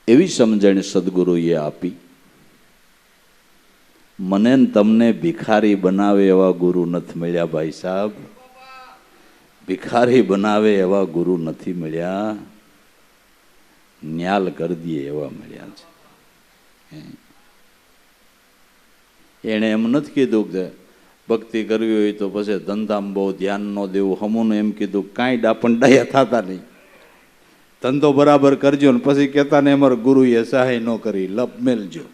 એવી સમજણ સદગુરુએ આપી. મને તમને ભિખારી બનાવે એવા ગુરુ નથી મળ્યા ભાઈ સાહેબ, ભિખારી બનાવે એવા ગુરુ નથી મળ્યા, ન્યાલ કરી દે એવા મળ્યા છે. એને એમ નથી કીધું કે ભક્તિ કરવી હોય તો પછી ધંધામાં બહુ ધ્યાન ન દેવું. હમુને એમ કીધું કાંઈ ડાપણ ડાયા થતા નહીં, ધંધો બરાબર કરજો ને પછી કહેતા ને અમારા ગુરુએ સહાય ન કરી, લપ મેલજો.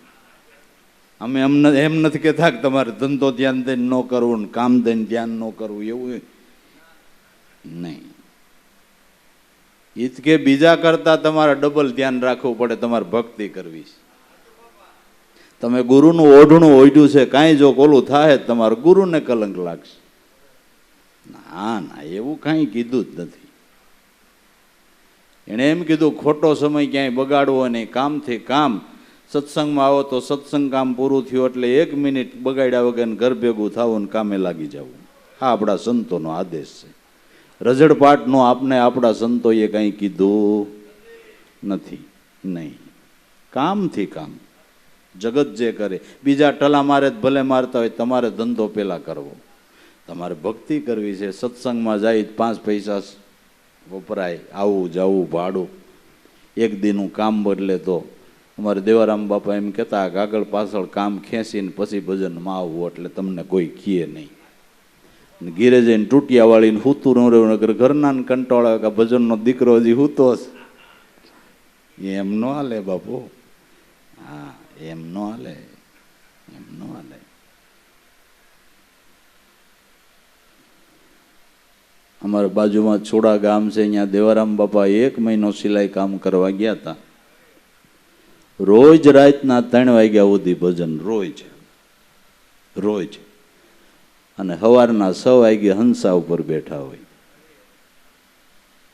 અમે એમ નથી કહેતા કે તમારે ધંધો ધ્યાન દઈને ન કરવું ને કામ દઈને ધ્યાન ન કરવું, એવું નહીં. એ કે બીજા કરતા તમારે ડબલ ધ્યાન રાખવું પડે, તમારે ભક્તિ કરવી છે. તમે ગુરુનું ઓઢણું ઓઢ્યું છે, કાંઈ જો કોલું થાય તમારે ગુરુને કલંક લાગશે. ના ના, એવું કાંઈ કીધું જ નથી. એણે એમ કીધું ખોટો સમય ક્યાંય બગાડવો નહીં, કામથી કામ. સત્સંગમાં આવો તો સત્સંગ કામ પૂરું થયું એટલે 1 મિનિટ બગાડ્યા વગર ઘર ભેગું થવું ને કામે લાગી જવું. આ આપણા સંતોનો આદેશ છે. રજડપાટનો આપને આપણા સંતોએ કંઈ કીધું નથી. નહીં, કામથી કામ. જગત જે કરે, બીજા ટલા મારે ભલે મારતા હોય, તમારે ધંધો પેલા કરવો, તમારે ભક્તિ કરવી છે. સત્સંગમાં જાય 5 પૈસા વપરાય, આવું જવું ભાડું, એક દીનું કામ બદલે તો. અમારે દેવારામ બાપા એમ કહેતા આગળ પાછળ કામ ખેંચીને પછી ભજનમાં આવવું એટલે તમને કોઈ કીએ નહીં. ઘીરે જઈને તૂટિયા વાળીને હૂતું ન રહ્યું, નગર ઘરના ને કંટાળા કે ભજનનો દીકરો હજી હૂતો હશે. એમ ન હાલે બાપુ. હા, એમ ન હાલે, એમ ન હાલે. અમારા બાજુમાં છોડા ગામ છે, અહીંયા દેવારામ બાપા 1 મહિનો સિલાઈ કામ કરવા ગયા હતા. રોજ રાતના 3 વાગ્યા સુધી ભજન, રોજ રોજ. અને સવારના 6 વાગે હંસા ઉપર બેઠા હોય.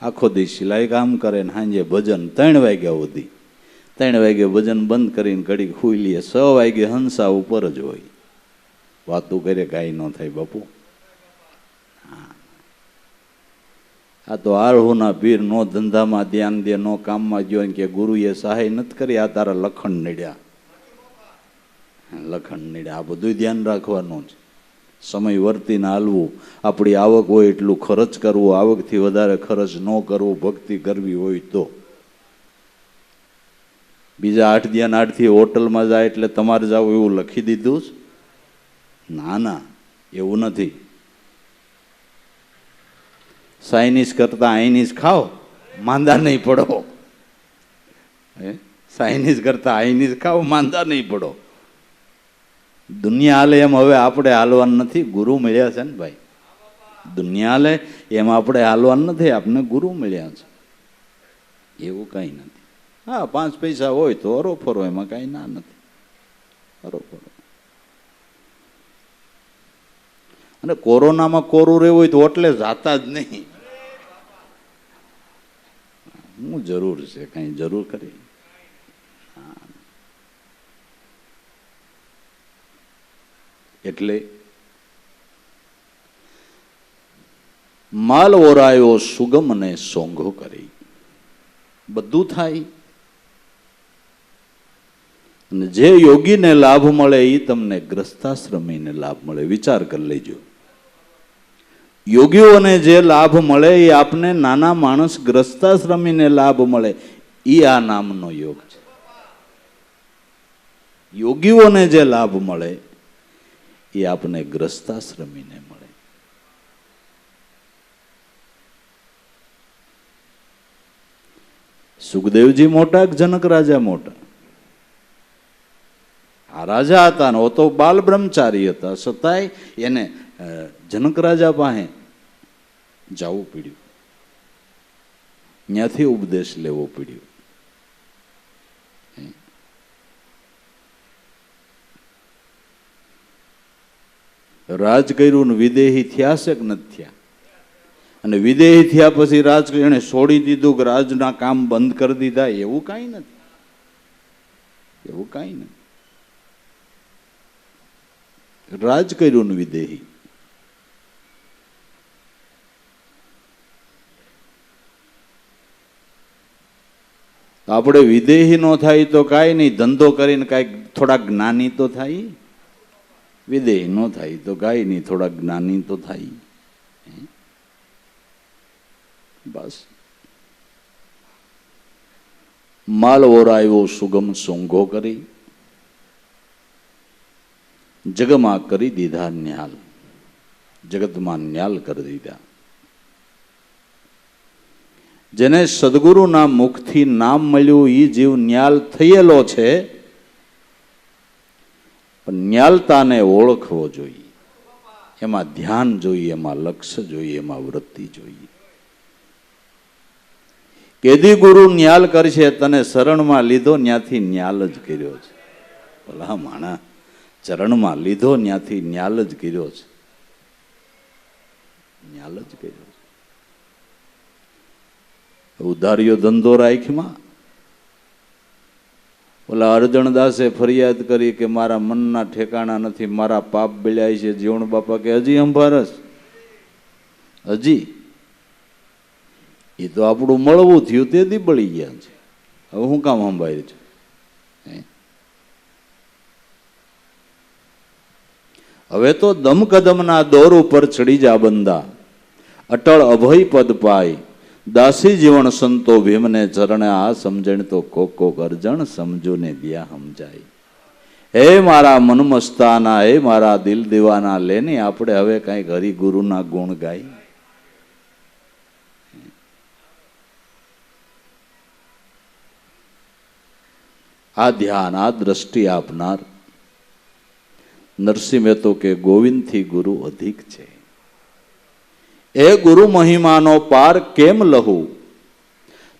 આખો દી સિલાઈ કામ કરે ને સાંજે ભજન 3 વાગ્યા સુધી. 3 વાગે ભજન બંધ કરીને ઘડીક સૂઈ લઈએ, 6 વાગે હંસા ઉપર જ હોય. વાતું કરે કાંઈ ન થાય બાપુ. આ તો આળહુના પીર નો ધંધામાં ધ્યાન દે, નો કામમાં ગયો કે ગુરુએ સહાય નથી કરી, આ તારા લખણ નડ્યા, લખણ નડ્યા. આ બધું ધ્યાન રાખવાનું છે. સમય વર્તીને હાલવું, આપણી આવક હોય એટલું ખર્ચ કરવું, આવકથી વધારે ખર્ચ ન કરવો, ભક્તિ કરવી હોય તો. બીજા 8 દિન 8 થી હોટલમાં જાય એટલે તમારે જાવ એવું લખી દીધું છે? ના ના, એવું નથી. ચાઇનીઝ કરતા આઈનીઝ ખાઓ, માંદા નહીં પડો. ચાઇનીઝ કરતા આઈનીઝ ખાઓ, માંદા નહીં પડો. દુનિયા હાલે એમ હવે આપણે હાલવાનું નથી, ગુરુ મળ્યા છે ને ભાઈ. દુનિયા હાલે એમ આપણે હાલવાનું નથી, આપને ગુરુ મળ્યા છે. એવું કઈ નથી. હા, 5 પૈસા હોય તો અરોફરો, એમાં કઈ ના નથી, અરોફરો. અને કોરોનામાં કોરું રહેવું હોય તો હોટલે જાતા જ નહીં. હું જરૂર છે, કઈ જરૂર કરી. એટલે માલ ઓરાયો સુગમ ને સોંઘો કરી, બધું થાય. અને જે યોગીને લાભ મળે એ તમને ગ્રસ્તાશ્રમીને લાભ મળે. વિચાર કરી લેજો. યોગીઓને જે લાભ મળે એ આપને નાના માણસ ગ્રસ્તાશ્રમીને લાભ મળે, એ આ નામનો યોગ છે. યોગીઓને જે લાભ મળે એ આપને ગ્રસ્તાશ્રમીને મળે. સુખદેવજી મોટા કે જનક રાજા મોટા? આ રાજા હતા ને, તો બાલ બ્રહ્મચારી હતા, છતાંય એને જનક રાજા પાસે જવું પડ્યું, ત્યાંથી ઉપદેશ લેવો પડ્યો. રાજ કર્યું ને વિદેહી થયા છે કે નથી થયા? અને વિદેહી થયા પછી રાજ એને છોડી દીધું કે રાજના કામ બંધ કરી દીધા? એવું કાંઈ નથી, એવું કાંઈ નથી. રાજ કર્યું ને વિદેહી. આપણે વિદેહી નો થાય તો કાંઈ નહીં, ધંધો કરીને કાંઈક થોડા જ્ઞાની તો થાય. વિદેહી નો થાય તો કાંઈ નહીં, થોડા જ્ઞાની તો થાય. બસ. માલ ઓરાયો સુગમ સોંઘો કરી, જગમાં કરી દીધા ન્યાલ, જગતમાં ન્યાલ કરી દીધા. જેને સદગુરુના મુખથી નામ મળ્યું એ જીવ ન્યાલ થયેલો છે, પણ ન્યાલતાને ઓળખવો જોઈએ. એમાં ધ્યાન જોઈએ, એમાં લક્ષ્ય જોઈએ, એમાં વૃત્તિ જોઈએ. કેદી ગુરુ ન્યાલ કરશે? તને શરણમાં લીધો ત્યાંથી ન્યાલ જ કર્યો છે. ભલા માણા, ચરણમાં લીધો ત્યાંથી ન્યાલ જ કર્યો છે, ન્યાલ જ કર્યો છે. ઉધાર્યો ધંધો રાખમાં. ઓલા અર્જણદાસે ફરિયાદ કરી કે મારા મનના ઠેકાણા નથી, મારા પાપ બળ્યા છે. જીવણ બાપા કે હજી અંભારસ, હજી. એ તો આપણું મળવું થયું તે દી બળી ગયા છે, હવે હું કામ સંભાળ્યું છે? હવે તો દમકદમના દોર ઉપર ચડી જા બંદા, અટળ અભય પદ પાય. દાસી જીવન સંતો ભીમને ચરણે, આ સમજણ તો કોક કોક અર્જણ સમજો ને દિયા સમજાય. હે મારા મનમસ્તાના, હે મારા દિલ દીવાના, લેને આપણે હવે કઈક હરિગુરુના ગુણ ગાઈ. આ ધ્યાન, આ દ્રષ્ટિ આપનાર નરસિંહ મહેતો કે ગોવિંદથી ગુરુ અધિક છે. એ ગુરુ મહિમાનો પાર કેમ લહુ,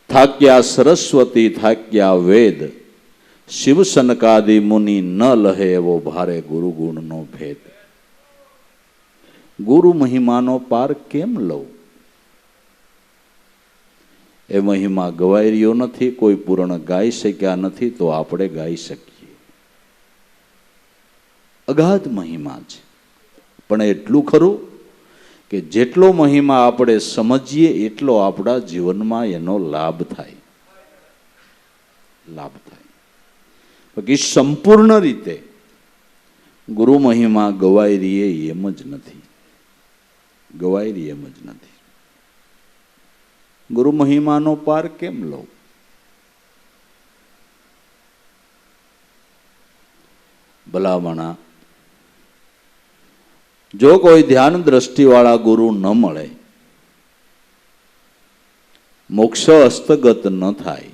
થાક્યા સરસ્વતી થાક્યા વેદ, શિવ સનકાદિ મુનિ ન લહે એવો ભારે ગુરુ ગુણનો ભેદ. ગુરુ મહિમાનો પાર કેમ લઉં? એ મહિમા ગવાઈ રહ્યો નથી, કોઈ પૂર્ણ ગાઈ શક્યા નથી, તો આપણે ગાઈ શકીએ. અગાધ મહિમા છે, પણ એટલું ખરું કે જેટલો મહિમા આપણે સમજીએ એટલો આપણા જીવનમાં એનો લાભ થાય. બાકી સંપૂર્ણ રીતે ગુરુ મહિમા ગવાઈ રહી એમ જ નથી. ગવાઈ રહી એમ જ નથી. ગુરુ મહિમાનો પાર કેમ લઉં? ભલામણા જો કોઈ ધ્યાન દ્રષ્ટિવાળા ગુરુ ન મળે, મોક્ષ હસ્તગત ન થાય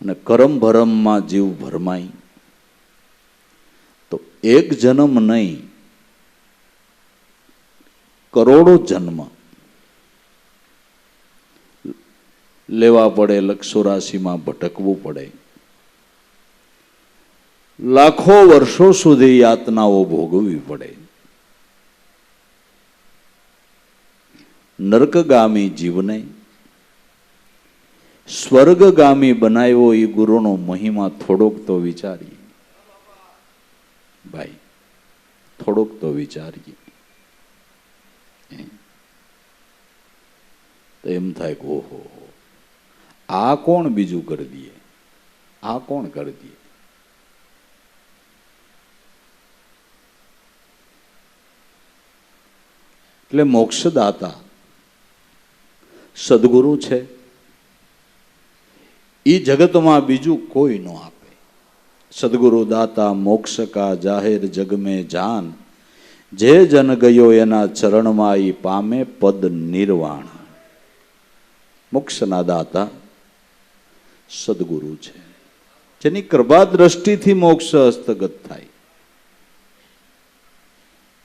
અને કરમ ભરમમાં જીવ ભરમાય, તો એક જન્મ નહીં, કરોડો જન્મ લેવા પડે, લક્ષોરાશીમાં ભટકવું પડે, લાખો વર્ષો સુધી યાતનાઓ ભોગવવી પડે. નરકગામી જીવને સ્વર્ગગામી બનાવ્યો એ ગુરુનો મહિમા થોડોક તો વિચારીએ ભાઈ, થોડોક તો વિચારીએ. તો એમ થાય કે ઓહો, આ કોણ બીજું કરી દે, આ કોણ કરી દે. એટલે મોક્ષદાતા સદગુરુ છે, એ જગતમાં બીજું કોઈ ન આપે. સદગુરુ દાતા મોક્ષ કા જાહેર જગ મેં જાન, જે જન ગયો એના ચરણમાં ઈ પામે પદ નિર્વાણ. મોક્ષના દાતા સદગુરુ છે, જેની કૃપા દ્રષ્ટિથી મોક્ષ હસ્તગત થાય.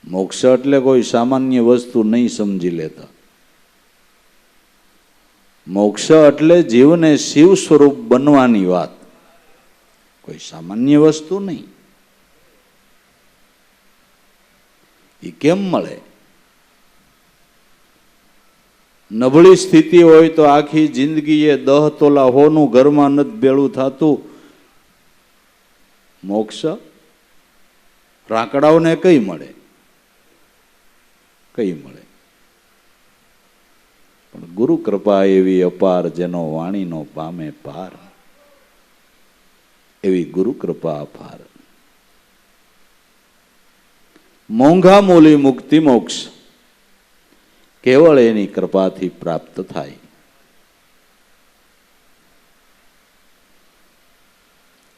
મોક્ષ એટલે કોઈ સામાન્ય વસ્તુ નહીં સમજી લેતા. મોક્ષ એટલે જીવને શિવ સ્વરૂપ બનવાની વાત, કોઈ સામાન્ય વસ્તુ નહીં. એ કેમ મળે? નબળી સ્થિતિ હોય તો આખી જિંદગી એ 10 તોલા હોનું ઘરમાં નથી ભેળું થતું. મોક્ષ રાકડાઓને કઈ મળે? કઈ મળે? પણ ગુરુ કૃપા એવી અપાર, જેનો વાણીનો પામે પાર, એવી ગુરુ કૃપા અપાર. મોંઘા મૂલી મુક્તિ મોક્ષ કેવળ એની કૃપાથી પ્રાપ્ત થાય.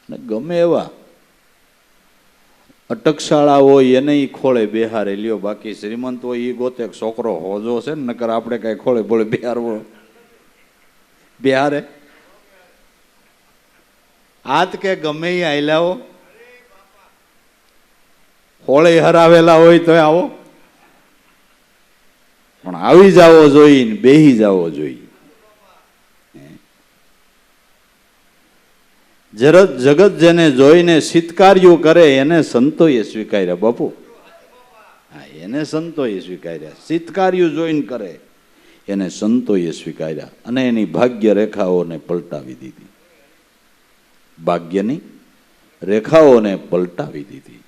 અને ગમે એવા અટકશાળા હોય એને ખોળે બેહારે લ્યો, બાકી શ્રીમંત હોય એ ગોતે છોકરો હોજો છે ને, નકર આપણે કઈ ખોળે બોળે બેહારવો બેહારે. આજ કે ગમે એ આયલાઓ હોળે હરાવેલા હોય તો આવો, પણ આવી જાવો જોઈએ ને બેહી જાવો જોઈએ. જગત જેને જોઈને સિતકાર્યો કરે એને સંતોએ સ્વીકાર્યા. બાપુ, હા, એને સંતોએ સ્વીકાર્યા. સિતકાર્યું જોઈને કરે એને સંતોએ સ્વીકાર્યા અને એની ભાગ્ય રેખાઓને પલટાવી દીધી. ભાગ્યની રેખાઓને પલટાવી દીધી.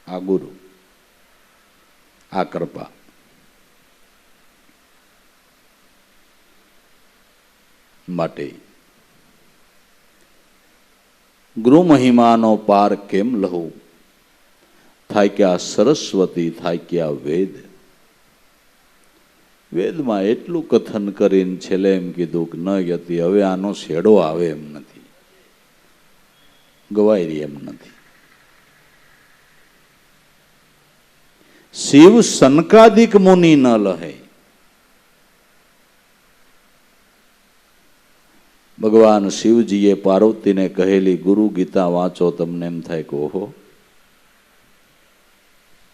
આ ગુરુ, આ કૃપા. માટે ગુરુ મહિમાનો પાર કેમ લહું, થાક્યા સરસ્વતી થાક્યા વેદ. વેદમાં એટલું કથન કરીને છેલ્લે એમ કીધું કે ન યતિ, હવે આનો છેડો આવે એમ નથી. ગવાય રહી એમ નથી. શિવ સનકાદિક મુનિ ન લહે. ભગવાન શિવજીએ પાર્વતીને કહેલી ગુરુ ગીતા વાંચો, તમને એમ થાય કે ઓહો,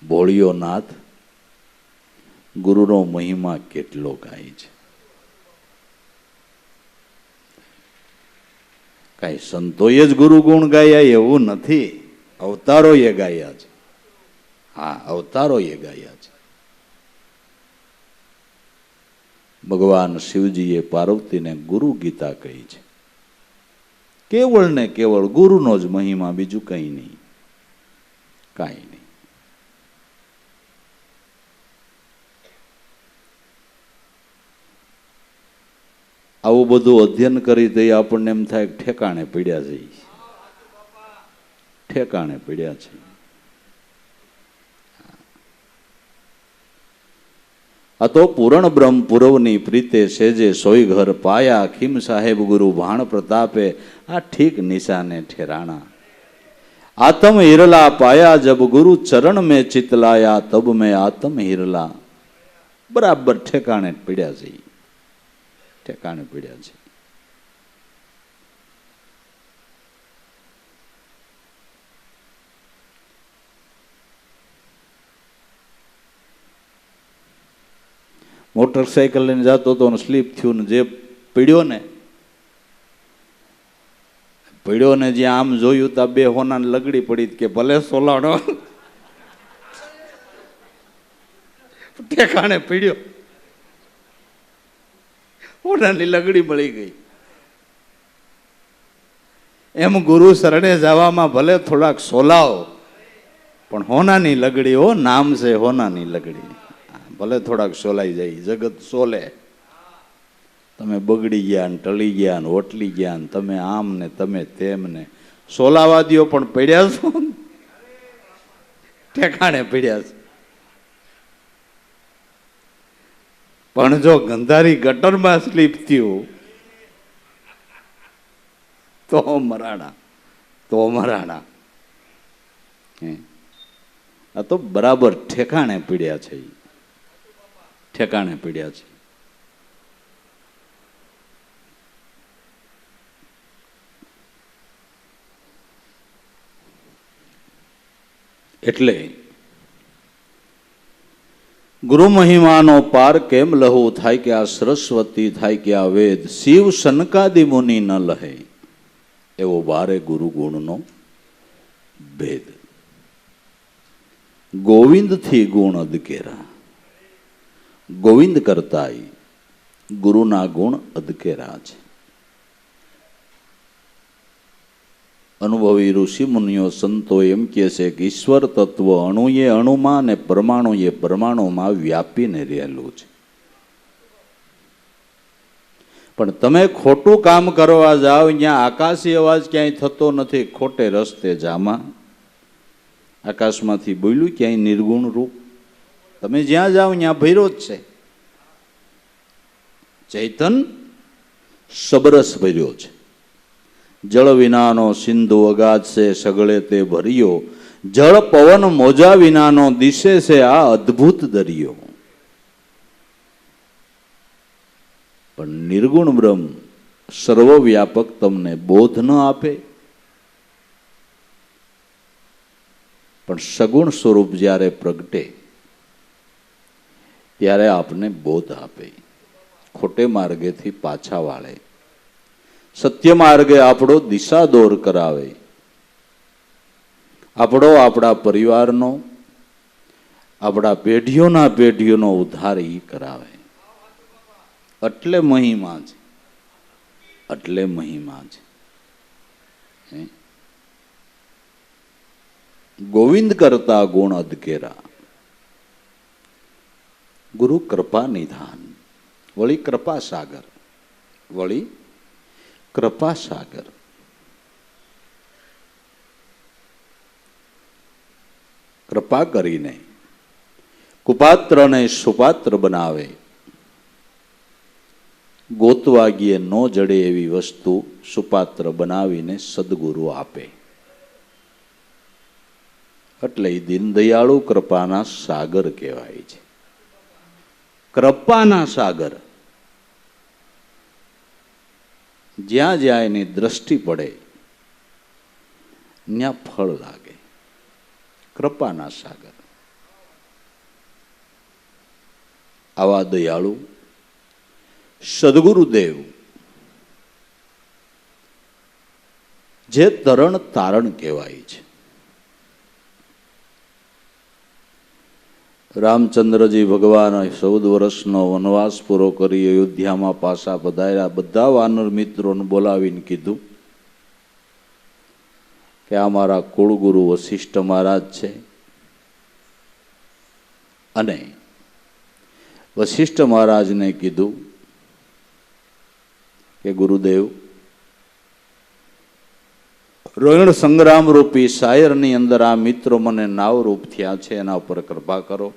ભોળિયો નાથ ગુરુનો મહિમા કેટલો ગાય છે. કઈ સંતોએ જ ગુરુ ગુણ ગાયા એવું નથી, અવતારોએ ગાયા છે. હા, અવતારોએ ગાયા છે. ભગવાન શિવજીએ પાર્વતીને ગુરુ ગીતા કહી છે. કેવળ ને કેવળ ગુરુનો જ મહિમા, બીજું કઈ નહીં, કાંઈ નહીં. આવું બધું અધ્યયન કરી દઈએ આપણને એમ થાય ઠેકાણે પડ્યા છે, ઠેકાણે પડ્યા છે. આ તો પૂરણ બ્રહ્મ પૂરવની પ્રીતે સેજે સોઈ ઘર પાયા, ખીમ સાહેબ ગુરુ ભાણ પ્રતાપે આ ઠીક નિશાને ઠેરાણા. આતમ હિરલા પાયા જબ ગુરુ ચરણ મેં ચિતલાયા, તબ મેં આતમ હિરલા. બરાબર ઠેકાણે પડ્યા છે, ઠેકાણે પડ્યા છે. મોટરસાયકલ લઈને જતો હતો ને સ્લીપ થયું ને જે પડ્યો ને જ્યાં આમ જોયું તો બે હોના લગડી પડી કે ભલે સોલાડો, ઠેકાણે પડ્યો, હોનાની લગડી મળી ગઈ. એમ ગુરુ શરણે જવામાં ભલે થોડાક સોલાવ, પણ હોનાની લગડી, હો નામ છે હોનાની લગડી, ભલે થોડાક સોલાઈ જાય. જગત સોલે, તમે બગડી ગયા ને ટળી ગયા ને ઓટલી ગયા ને તમે આમ ને તમે તેમ ને સોલાવા દ્યો, પણ પડ્યા છો ઠેકાણે પડ્યા છે. પણ જો ગંધારી ગટરમાં સ્લીપ થયું તો મરાણા, તો મરાણા. આ તો બરાબર ઠેકાણે પડ્યા છે, ઠેકાણે પડ્યા છે. એટલે ગુરુ મહિમાનો પાર કેમ લહુ થાય કે આ સરસ્વતી થાય કે આ વેદ, શિવ સનકાદિ મુનિ ન લહે, એવો બારે ગુરુ ગુણનો ભેદ. ગોવિંદ થી ગુણ અદકેરા, ગોવિંદ કરતાય ગુરુના ગુણ અદકેરા છે. અનુભવી ઋષિ મુનિઓ સંતો એમ કહે છે કે ઈશ્વર તત્વ અણુએ અણુમાં ને પરમાણુએ પરમાણુમાં વ્યાપીને રહેલું છે. પણ તમે ખોટું કામ કરવા જાઓ, ત્યાં આકાશી અવાજ ક્યાંય થતો નથી, ખોટે રસ્તે જામા. આકાશમાંથી બોલ્યું ક્યાંય નિર્ગુણ રૂપ, તમે જ્યાં જાઓ ત્યાં ભૈરો જ છે. ચૈતન સબરસ ભર્યો છે. જળ વિનાનો સિંધુ અગાધ છે, સગળે તે ભર્યો. જળ પવન મોજા વિનાનો દિશે છે આ અદ્ભુત દરિયો. પણ નિર્ગુણ બ્રહ્મ સર્વવ્યાપક તમને બોધ ન આપે, પણ સગુણ સ્વરૂપ જ્યારે પ્રગટે ત્યારે આપને બોધ આપે, ખોટે માર્ગેથી પાછા વાળે, સત્ય માર્ગે આપણો દિશા દોર કરાવે, આપણો આપણા પરિવારનો, આપણા પેઢીઓના પેઢીઓનો ઉદ્ધાર ઈ કરાવે. એટલે મહિમા છે, એટલે મહિમા છે. ગોવિંદ કરતા ગુણ અદકેરા, ગુરુ કૃપા નિધાન, વળી કૃપા સાગર, વળી કૃપા સાગર. કૃપા કરીને કુપાત્રને સુપાત્ર બનાવે. ગોતવા ગીએ ન જડે એવી વસ્તુ સુપાત્ર બનાવીને સદગુરુ આપે. એટલે દીનદયાળુ કૃપાના સાગર કહેવાય છે. કૃપાના સાગર, જ્યાં જ્યાં એની દ્રષ્ટિ પડે ત્યાં ફળ લાગે. કૃપાના સાગર. આવા દયાળુ સદગુરુદેવ જે તરણ તારણ કહેવાય છે. રામચંદ્રજી ભગવાન 14 વર્ષનો વનવાસ પૂરો કરી અયોધ્યામાં પાછા પધાર્યા. બધા વાનર મિત્રોને બોલાવીને કીધું કે આ મારા કુળગુરુ વશિષ્ઠ મહારાજ છે, અને વશિષ્ઠ મહારાજને કીધું કે ગુરુદેવ, રોહિણ સંગ્રામ રૂપી શાયરની અંદર આ મિત્રો મને નાવરૂપ થયા છે, એના ઉપર કૃપા કરો.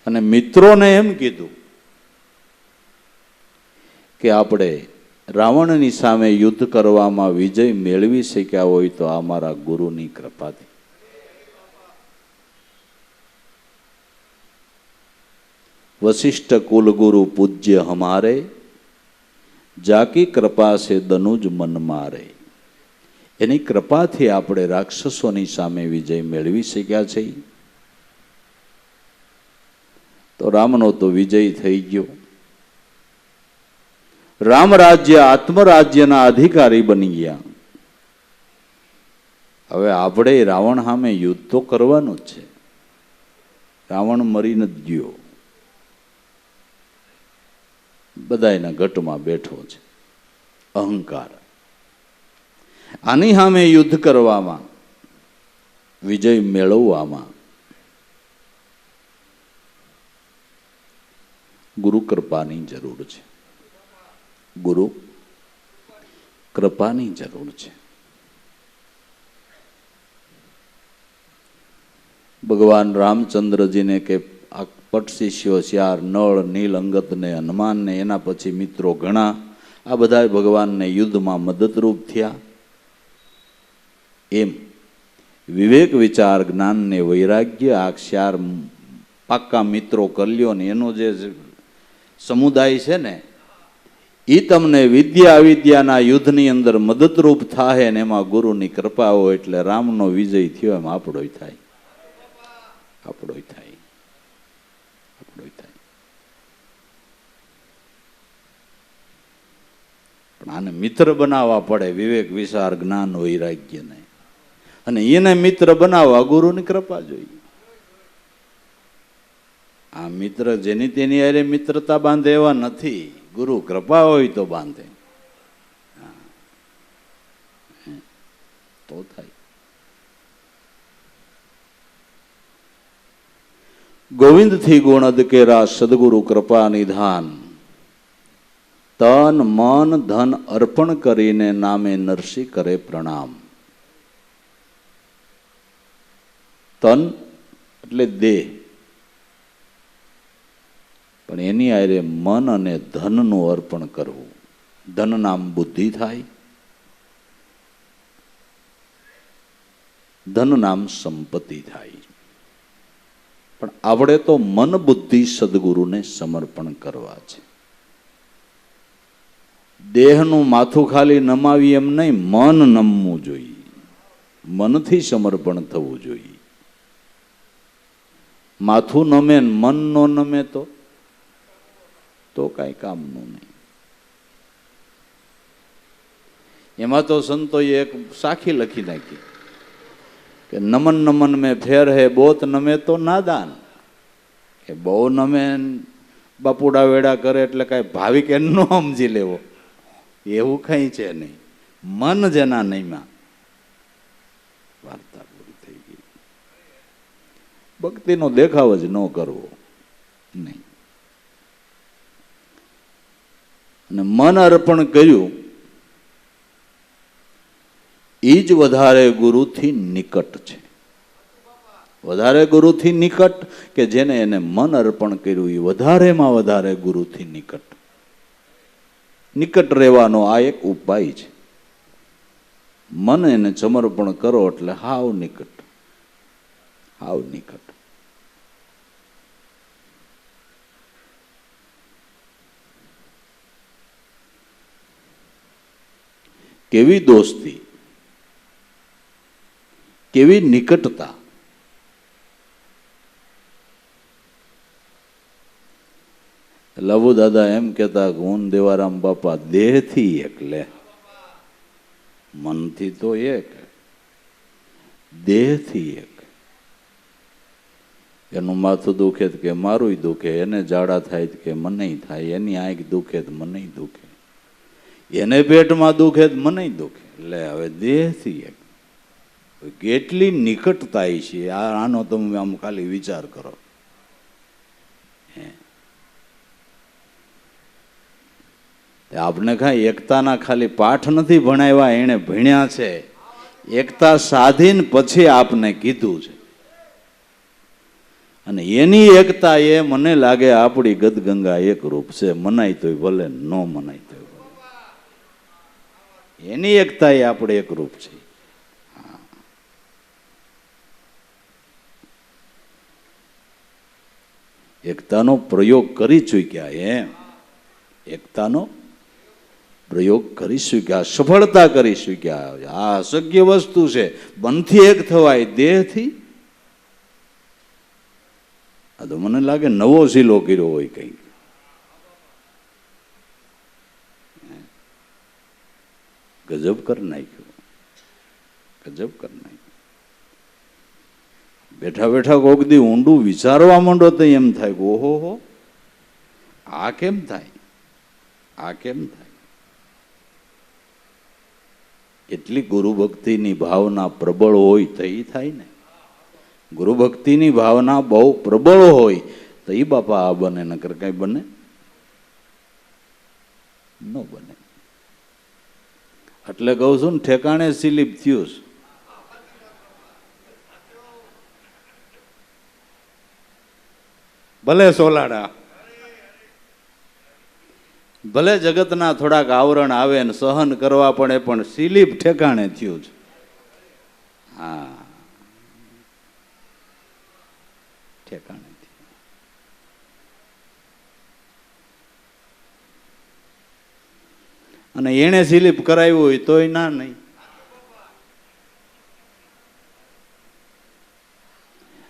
અને મિત્રોને એમ કીધું કે આપણે રાવણની સામે યુદ્ધ કરવામાં વિજય મેળવી શક્યા હોય તો આ મારા ગુરુની કૃપાથી. વશિષ્ઠ કુલગુરુ પૂજ્ય હમારે, જાકી કૃપા સે દનુજ મન મારે. એની કૃપાથી આપણે રાક્ષસોની સામે વિજય મેળવી શક્યા છે. તો રામનો તો વિજય થઈ ગયો. રામ રાજ્ય આત્મરાજ્યના અધિકારી બની ગયા. હવે આપણે રાવણ સામે યુદ્ધ તો કરવાનું જ છે. રાવણ મરી નથી ગયો, બધા એના ઘટમાં બેઠો છે. અહંકાર. આની સામે યુદ્ધ કરવામાં, વિજય મેળવવામાં ગુરુ કૃપાની જરૂર છે. ગુરુ કૃપાની જરૂર છે. ભગવાન રામચંદ્રજીને કે આ પટ શિષ્યો 4 નળ, નીલ, અંગત ને હનુમાન ને એના પછી મિત્રો ઘણા, આ બધા ભગવાનને યુદ્ધમાં મદદરૂપ થયા. એમ વિવેક, વિચાર, જ્ઞાન ને વૈરાગ્ય, આ 4 પાક્કા મિત્રો કર્યો ને એનો જે સમુદાય છે ને, એ તમને વિદ્યા અવિદ્યાના યુદ્ધની અંદર મદદરૂપ થાય ને એમાં ગુરુની કૃપા હોય એટલે રામનો વિજય થયો એમ આપણોય થાય. આપણોય થાય. આપણોય થાય. પણ આને મિત્ર બનાવવા પડે, વિવેક, વિચાર, જ્ઞાન, વૈરાગ્યને. અને એને મિત્ર બનાવવા ગુરુની કૃપા જોઈએ. આ મિત્ર જેની તેની અરે મિત્રતા બાંધે એવા નથી. ગુરુ કૃપા હોય તો બાંધે. તો થાય. ગોવિંદ થી ગુણ અદકેરા, સદગુરુ કૃપા નિધાન. તન મન ધન અર્પણ કરીને નામે નરસિંહ કરે પ્રણામ. તન એટલે દેહ, પણ એની આરે મન અને ધનનું અર્પણ કરવું. ધન નામ બુદ્ધિ થાય, ધન નામ સંપત્તિ થાય. પણ આપણે તો મન બુદ્ધિ સદગુરુને સમર્પણ કરવા છે. દેહનું માથું ખાલી નમાવી એમ નહીં, મન નમવું જોઈએ. મનથી સમર્પણ થવું જોઈએ. માથું નમે મન નો નમે તો કઈ કામનું નહીં. એમાં તો સંતોએ એક સાખી લખી નાખી કે નમન નમન મેં ફેર હે, બોત નમે તો નાદાન. કે બહુ નમે બાપુડા વેડા કરે એટલે કઈ ભાવિક એનો સમજી લેવો, એવું કઈ છે નહીં. મન જેના નહીમાં વાર્તા પૂરી થઈ ગઈ. ભક્તિનો દેખાવ જ ન કરવો નહીં. અને મન અર્પણ કર્યું એ જ વધારે ગુરુથી નિકટ છે. વધારે ગુરુથી નિકટ કે જેને એને મન અર્પણ કર્યું એ વધારેમાં વધારે ગુરુથી નિકટ રહેવાનો આ એક ઉપાય છે. મન એને સમર્પણ કરો એટલે હાવ નિકટ, હાવ નિકટ. કેવી દોસ્તી, કેવી નિકટતા. લબુ દાદા એમ કહેતા કે હું દેવારામ બાપા દેહથી એક, લે મનથી તો એક, દેહથી એક. એનું માથું દુખે કે મારું દુખે, એને જાડા થાય કે મને થાય, એની આંખ દુખે તો મને દુખે, એને પેટમાં દુખે તો મને દુખે. એટલે હવે દેહથી એક, કેટલી નિકટતા છે. આનો તમે આમ ખાલી વિચાર કરો. આપણે કાંઈ એકતાના ખાલી પાઠ નથી ભણાવ્યા, એને ભણ્યા છે. એકતા સાધીને પછી આપને કીધું છે. અને એની એકતા એ મને લાગે આપણી ગદગંગા એક રૂપ છે. મનાય તોય ભલે, ન મનાય તોય ભલે, એની એકતા એ આપણે એક રૂપ છે. એકતાનો પ્રયોગ કરી ચૂક્યા, એમ એકતાનો પ્રયોગ કરી શક્યા, સફળતા કરી શક્યા. આ અશક્ય વસ્તુ છે. મનથી એક થવાય, દેહથી. આ તો મને લાગે નવો શીલો કર્યો હોય કંઈક. ગજબ કરી નાખ્યો, ગજબ કરી નાખ્યો. બેઠા બેઠા કોક દી ઊંડું વિચારવા માંડો તો એમ થાય કે ઓહો હો, આ કેમ થાય, આ કેમ થાય. એટલી ગુરુ ભક્તિની ભાવના પ્રબળ હોય તો એ થાય ને. ગુરુ ભક્તિની ભાવના બહુ પ્રબળ હોય તો એ બાપા આ બને, નકર કઈ બને ન બને. એટલે કહું છું ને, ઠેકાણે સ્લીપ થયું. ભલે સોલાડા, ભલે જગતના થોડાક આવરણ આવે ને સહન કરવા પડે, પણ સ્લીપ ઠેકાણે થયું છે. હા, ઠેકાણે. અને એને સ્લીપ કરાવ્યું હોય તોય ના નહીં.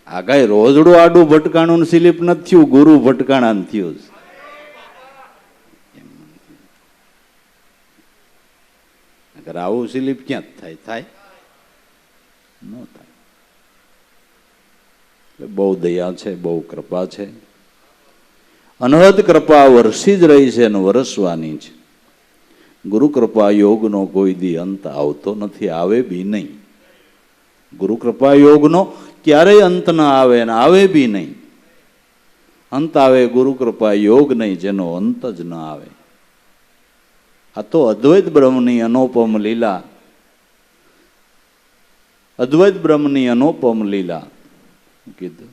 આ કઈ રોજડું આડું ભટકાણું સ્લીપ નથી થયું, ગુરુ ભટકાણા થયું. આવું સ્લીપ ક્યાં થાય? થાય ન થાય. એટલે બહુ દયા છે, બહુ કૃપા છે. અનહદ કૃપા વરસી જ રહી છે અને વરસવાની છે. ગુરુ કૃપા યોગનો કોઈ દી અંત આવતો નથી, આવે બી નહીં. ગુરુ કૃપા યોગનો ક્યારેય અંત ન આવે ને આવે બી નહીં. અંત આવે ગુરુ કૃપા યોગ નહીં, જેનો અંત જ ન આવે. આ તો અદ્વૈત બ્રહ્મની અનુપમ લીલા, અદ્વૈત બ્રહ્મની અનુપમ લીલા કીધું.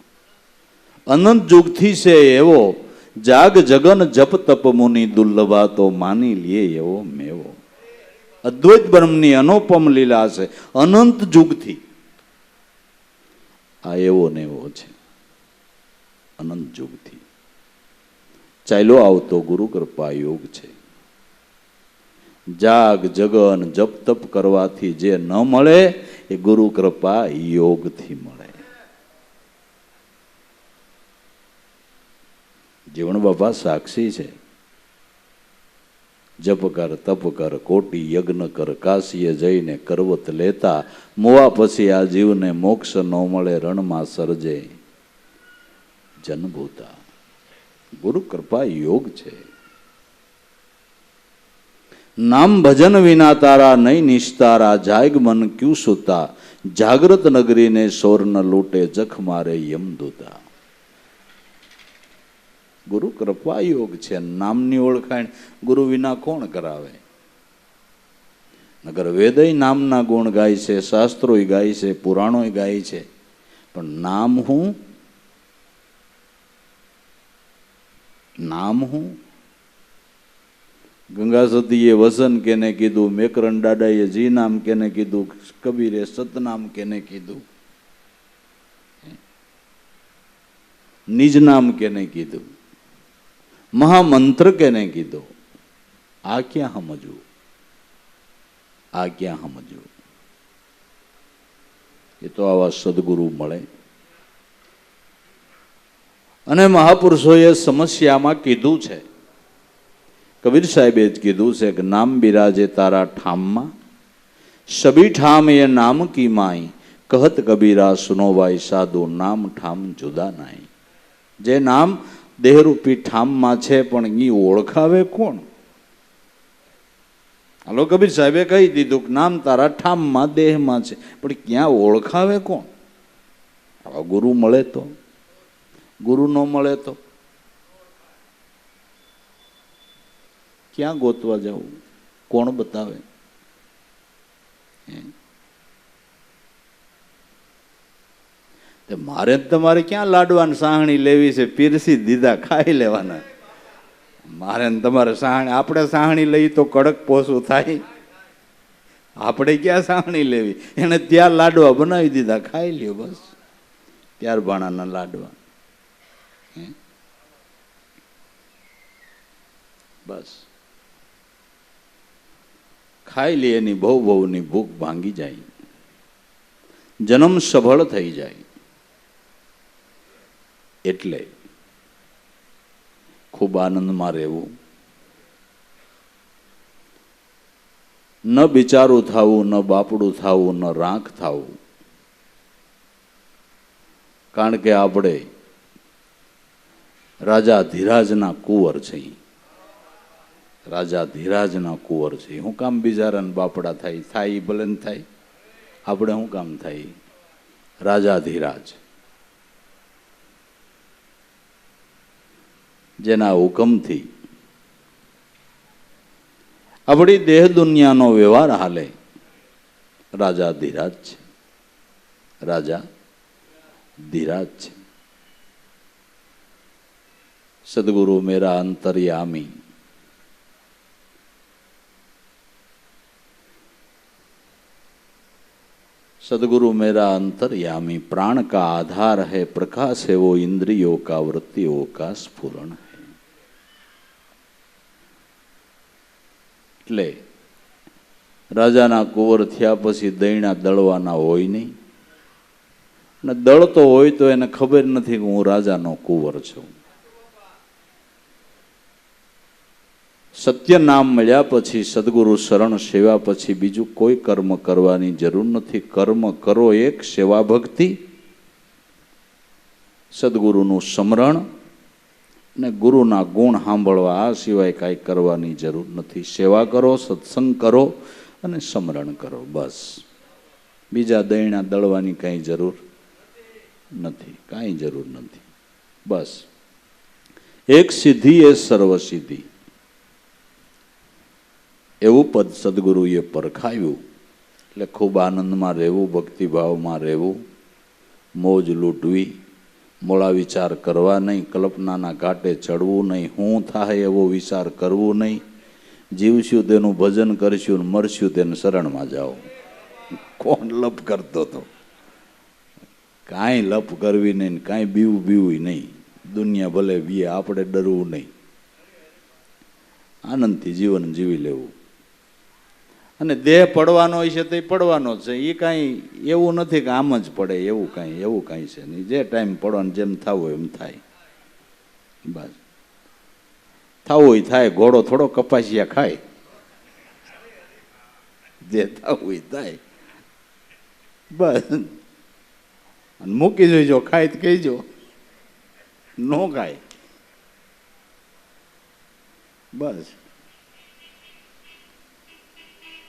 અનંત યુગથી છે એવો, જાગ જગન જપ તપ મુનિ દુર્લભા તો માની લે એવો મેવો. અદ્વૈત બ્રહ્મની અનુપમ લીલા છે અનંત યુગથી. આ એવો ને એવો છે અનંત યુગથી ચાલ્યો આવતો ગુરુ કૃપા યોગ છે. જાગ જગન જપ તપ કરવાથી જે ન મળે એ ગુરુ કૃપા યોગથી મળે. જીવણ બાપા સાક્ષી છે. જપ કર તપ કર કોટી યજ્ઞ કર, કાશીએ જઈને કરવત લેતા, મોવા પછી આ જીવને મોક્ષ ન મળે, રણમાં સર્જે જનભૂતા. ગુરુ કૃપા યોગ છે. નામ ભજન વિના તારા નહીં નિસ્તારા, જાગ મન ક્યુ સુતા, જાગ્રત નગરીને સોર ન લૂટે, જખ મારે યમદૂતા. ગુરુ કૃપા યોગ છે. નામની ઓળખાણ ગુરુ વિના કોણ કરાવે? નગર વેદય નામના ગુણ ગાય છે, શાસ્ત્રોય ગાય છે, પુરાણોય ગાય છે, પણ નામ હું, નામ હું. ગંગા સતીએ વસન કેને કીધું, મેકરણ દાદાએ જી નામ કેને કીધું, કબીરે સતનામ કેને કીધું, નિજ નામ કેને કીધું, મહામંત્ર કેને કીધો. આ ક્યાં સમજવું? આ ક્યાં સમજવું? એ તો આવા સદગુરુ મળે. અને મહાપુરુષોએ સમસ્યામાં કીધું છે, કબીર સાહેબે જ કીધું છે કે નામ બિરાજે તારા ઠામમાં, સબી ઠામ એ નામ કી માઈ, કહત કબીરા સુનોવાઈ સાધુ, નામ ઠામ જુદા નાઈ. જે નામ દેહરૂપી ઠામમાં છે, પણ એ ઓળખાવે કોણ? હાલો, કબીર સાહેબે કહી દીધું કે નામ તારા ઠામમાં દેહમાં છે, પણ ક્યાં ઓળખાવે કોણ? આવા ગુરુ મળે તો. ગુરુ ન મળે તો ક્યાં ગોતવા જવું? કોણ બતાવે? મારે તમારે ક્યાં લાડવાની સાહણી લેવી છે? પીરસી દીધા, ખાઈ લેવાના. મારે તમારે સાહણી, આપણે સાહણી લઈ તો કડક પોસું થાય. આપણે ક્યાં સાહણી લેવી? એને ત્યાં લાડવા બનાવી દીધા, ખાઈ લ્યો બસ. ત્યાર ભાણાના લાડવા બસ ખાઈ લે, એની બહુ બહુની ભૂખ ભાંગી જાય, જન્મ સફળ થઈ જાય. એટલે ખૂબ આનંદમાં રહેવું, ન બિચારું થવું, ન બાપડું થવું, ન રાખ થવું. કારણ કે આપણે રાજા ધીરાજના કુંવર છે. રાજા ધીરાજના કુંવર છે. હું કામ બિચારાને બાપડા થાય? થાય ભલે ને થાય, આપણે શું કામ થાય? રાજા ધીરાજ, જેના હુકમથી આપણી દેહ દુનિયાનો વ્યવહાર હાલે, રાજા ધીરાજ છે. રાજા ધીરાજ છે. સદગુરુ મેરા અંતર્યામી, सदगुरु मेरा अंतर्यामी, प्राण का आधार है, प्रकाश है वो इंद्रियों का, वृत्तियों का स्फुरण है. એટલે રાજાના કુંવર થયા પછી દૈણા દળવાના હોય નહીં, અને દળતો હોય તો એને ખબર નથી કે હું રાજાનો કુંવર છું. સત્ય નામ મળ્યા પછી, સદગુરુ શરણ સેવા પછી બીજું કોઈ કર્મ કરવાની જરૂર નથી. કર્મ કરો એક, સેવા ભક્તિ, સદગુરુનું સ્મરણ અને ગુરુના ગુણ સાંભળવા, આ સિવાય કાંઈ કરવાની જરૂર નથી. સેવા કરો, સત્સંગ કરો અને સ્મરણ કરો, બસ. બીજા દૈણા દળવાની કાંઈ જરૂર નથી, કાંઈ જરૂર નથી. બસ એક સિદ્ધિ એ સર્વ સિદ્ધિ, એવું પદ સદગુરુએ પરખાવ્યું. એટલે ખૂબ આનંદમાં રહેવું, ભક્તિભાવમાં રહેવું, મોજ લૂંટવી, મોડા વિચાર કરવા નહીં, કલ્પનાના ઘાટે ચડવું નહીં, હું થાય એવો વિચાર કરવું નહીં. જીવશું તેનું ભજન કરશું, મરશું તેને શરણમાં જાઓ. કોણ લપ કરતો હતો? કાંઈ લપ કરવી નહીં, કાંઈ બીવું નહીં. દુનિયા ભલે બીએ, આપણે ડરવું નહીં. આનંદથી જીવન જીવી લેવું. અને દેહ પડવાનો હોય છે તો એ પડવાનો છે. એ કાંઈ એવું નથી કે આમ જ પડે, એવું કાંઈ છે નહીં. જે ટાઈમ પડવાનો, જેમ થવું હોય એમ થાય. બસ થવું હોય થાય. ઘોડો થોડો કપાસિયા ખાય, જે થવું હોય થાય. બસ અને મૂકી જોઈજો, ખાય તો કહીજો, ન ખાય બસ.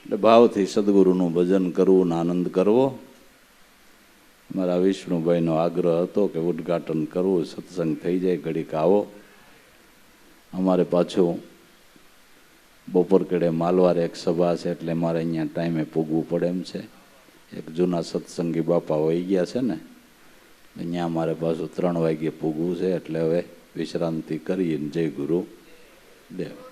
એટલે ભાવથી સદગુરુનું ભજન કરવું, આનંદ કરવો. મારા વિષ્ણુભાઈનો આગ્રહ હતો કે ઉદ્ઘાટન કરવું, સત્સંગ થઈ જાય, ઘડીક આવો. અમારે પાછું બપોર કેડે માલવારે એક સભા છે, એટલે મારે અહીંયા ટાઈમે પૂગવું પડે એમ છે. એક જૂના સત્સંગી બાપા વહી ગયા છે ને, અહીંયા મારે પાછું 3 વાગ્યે પૂગવું છે. એટલે હવે વિશ્રાંતિ કરીને જય ગુરુ દેવ.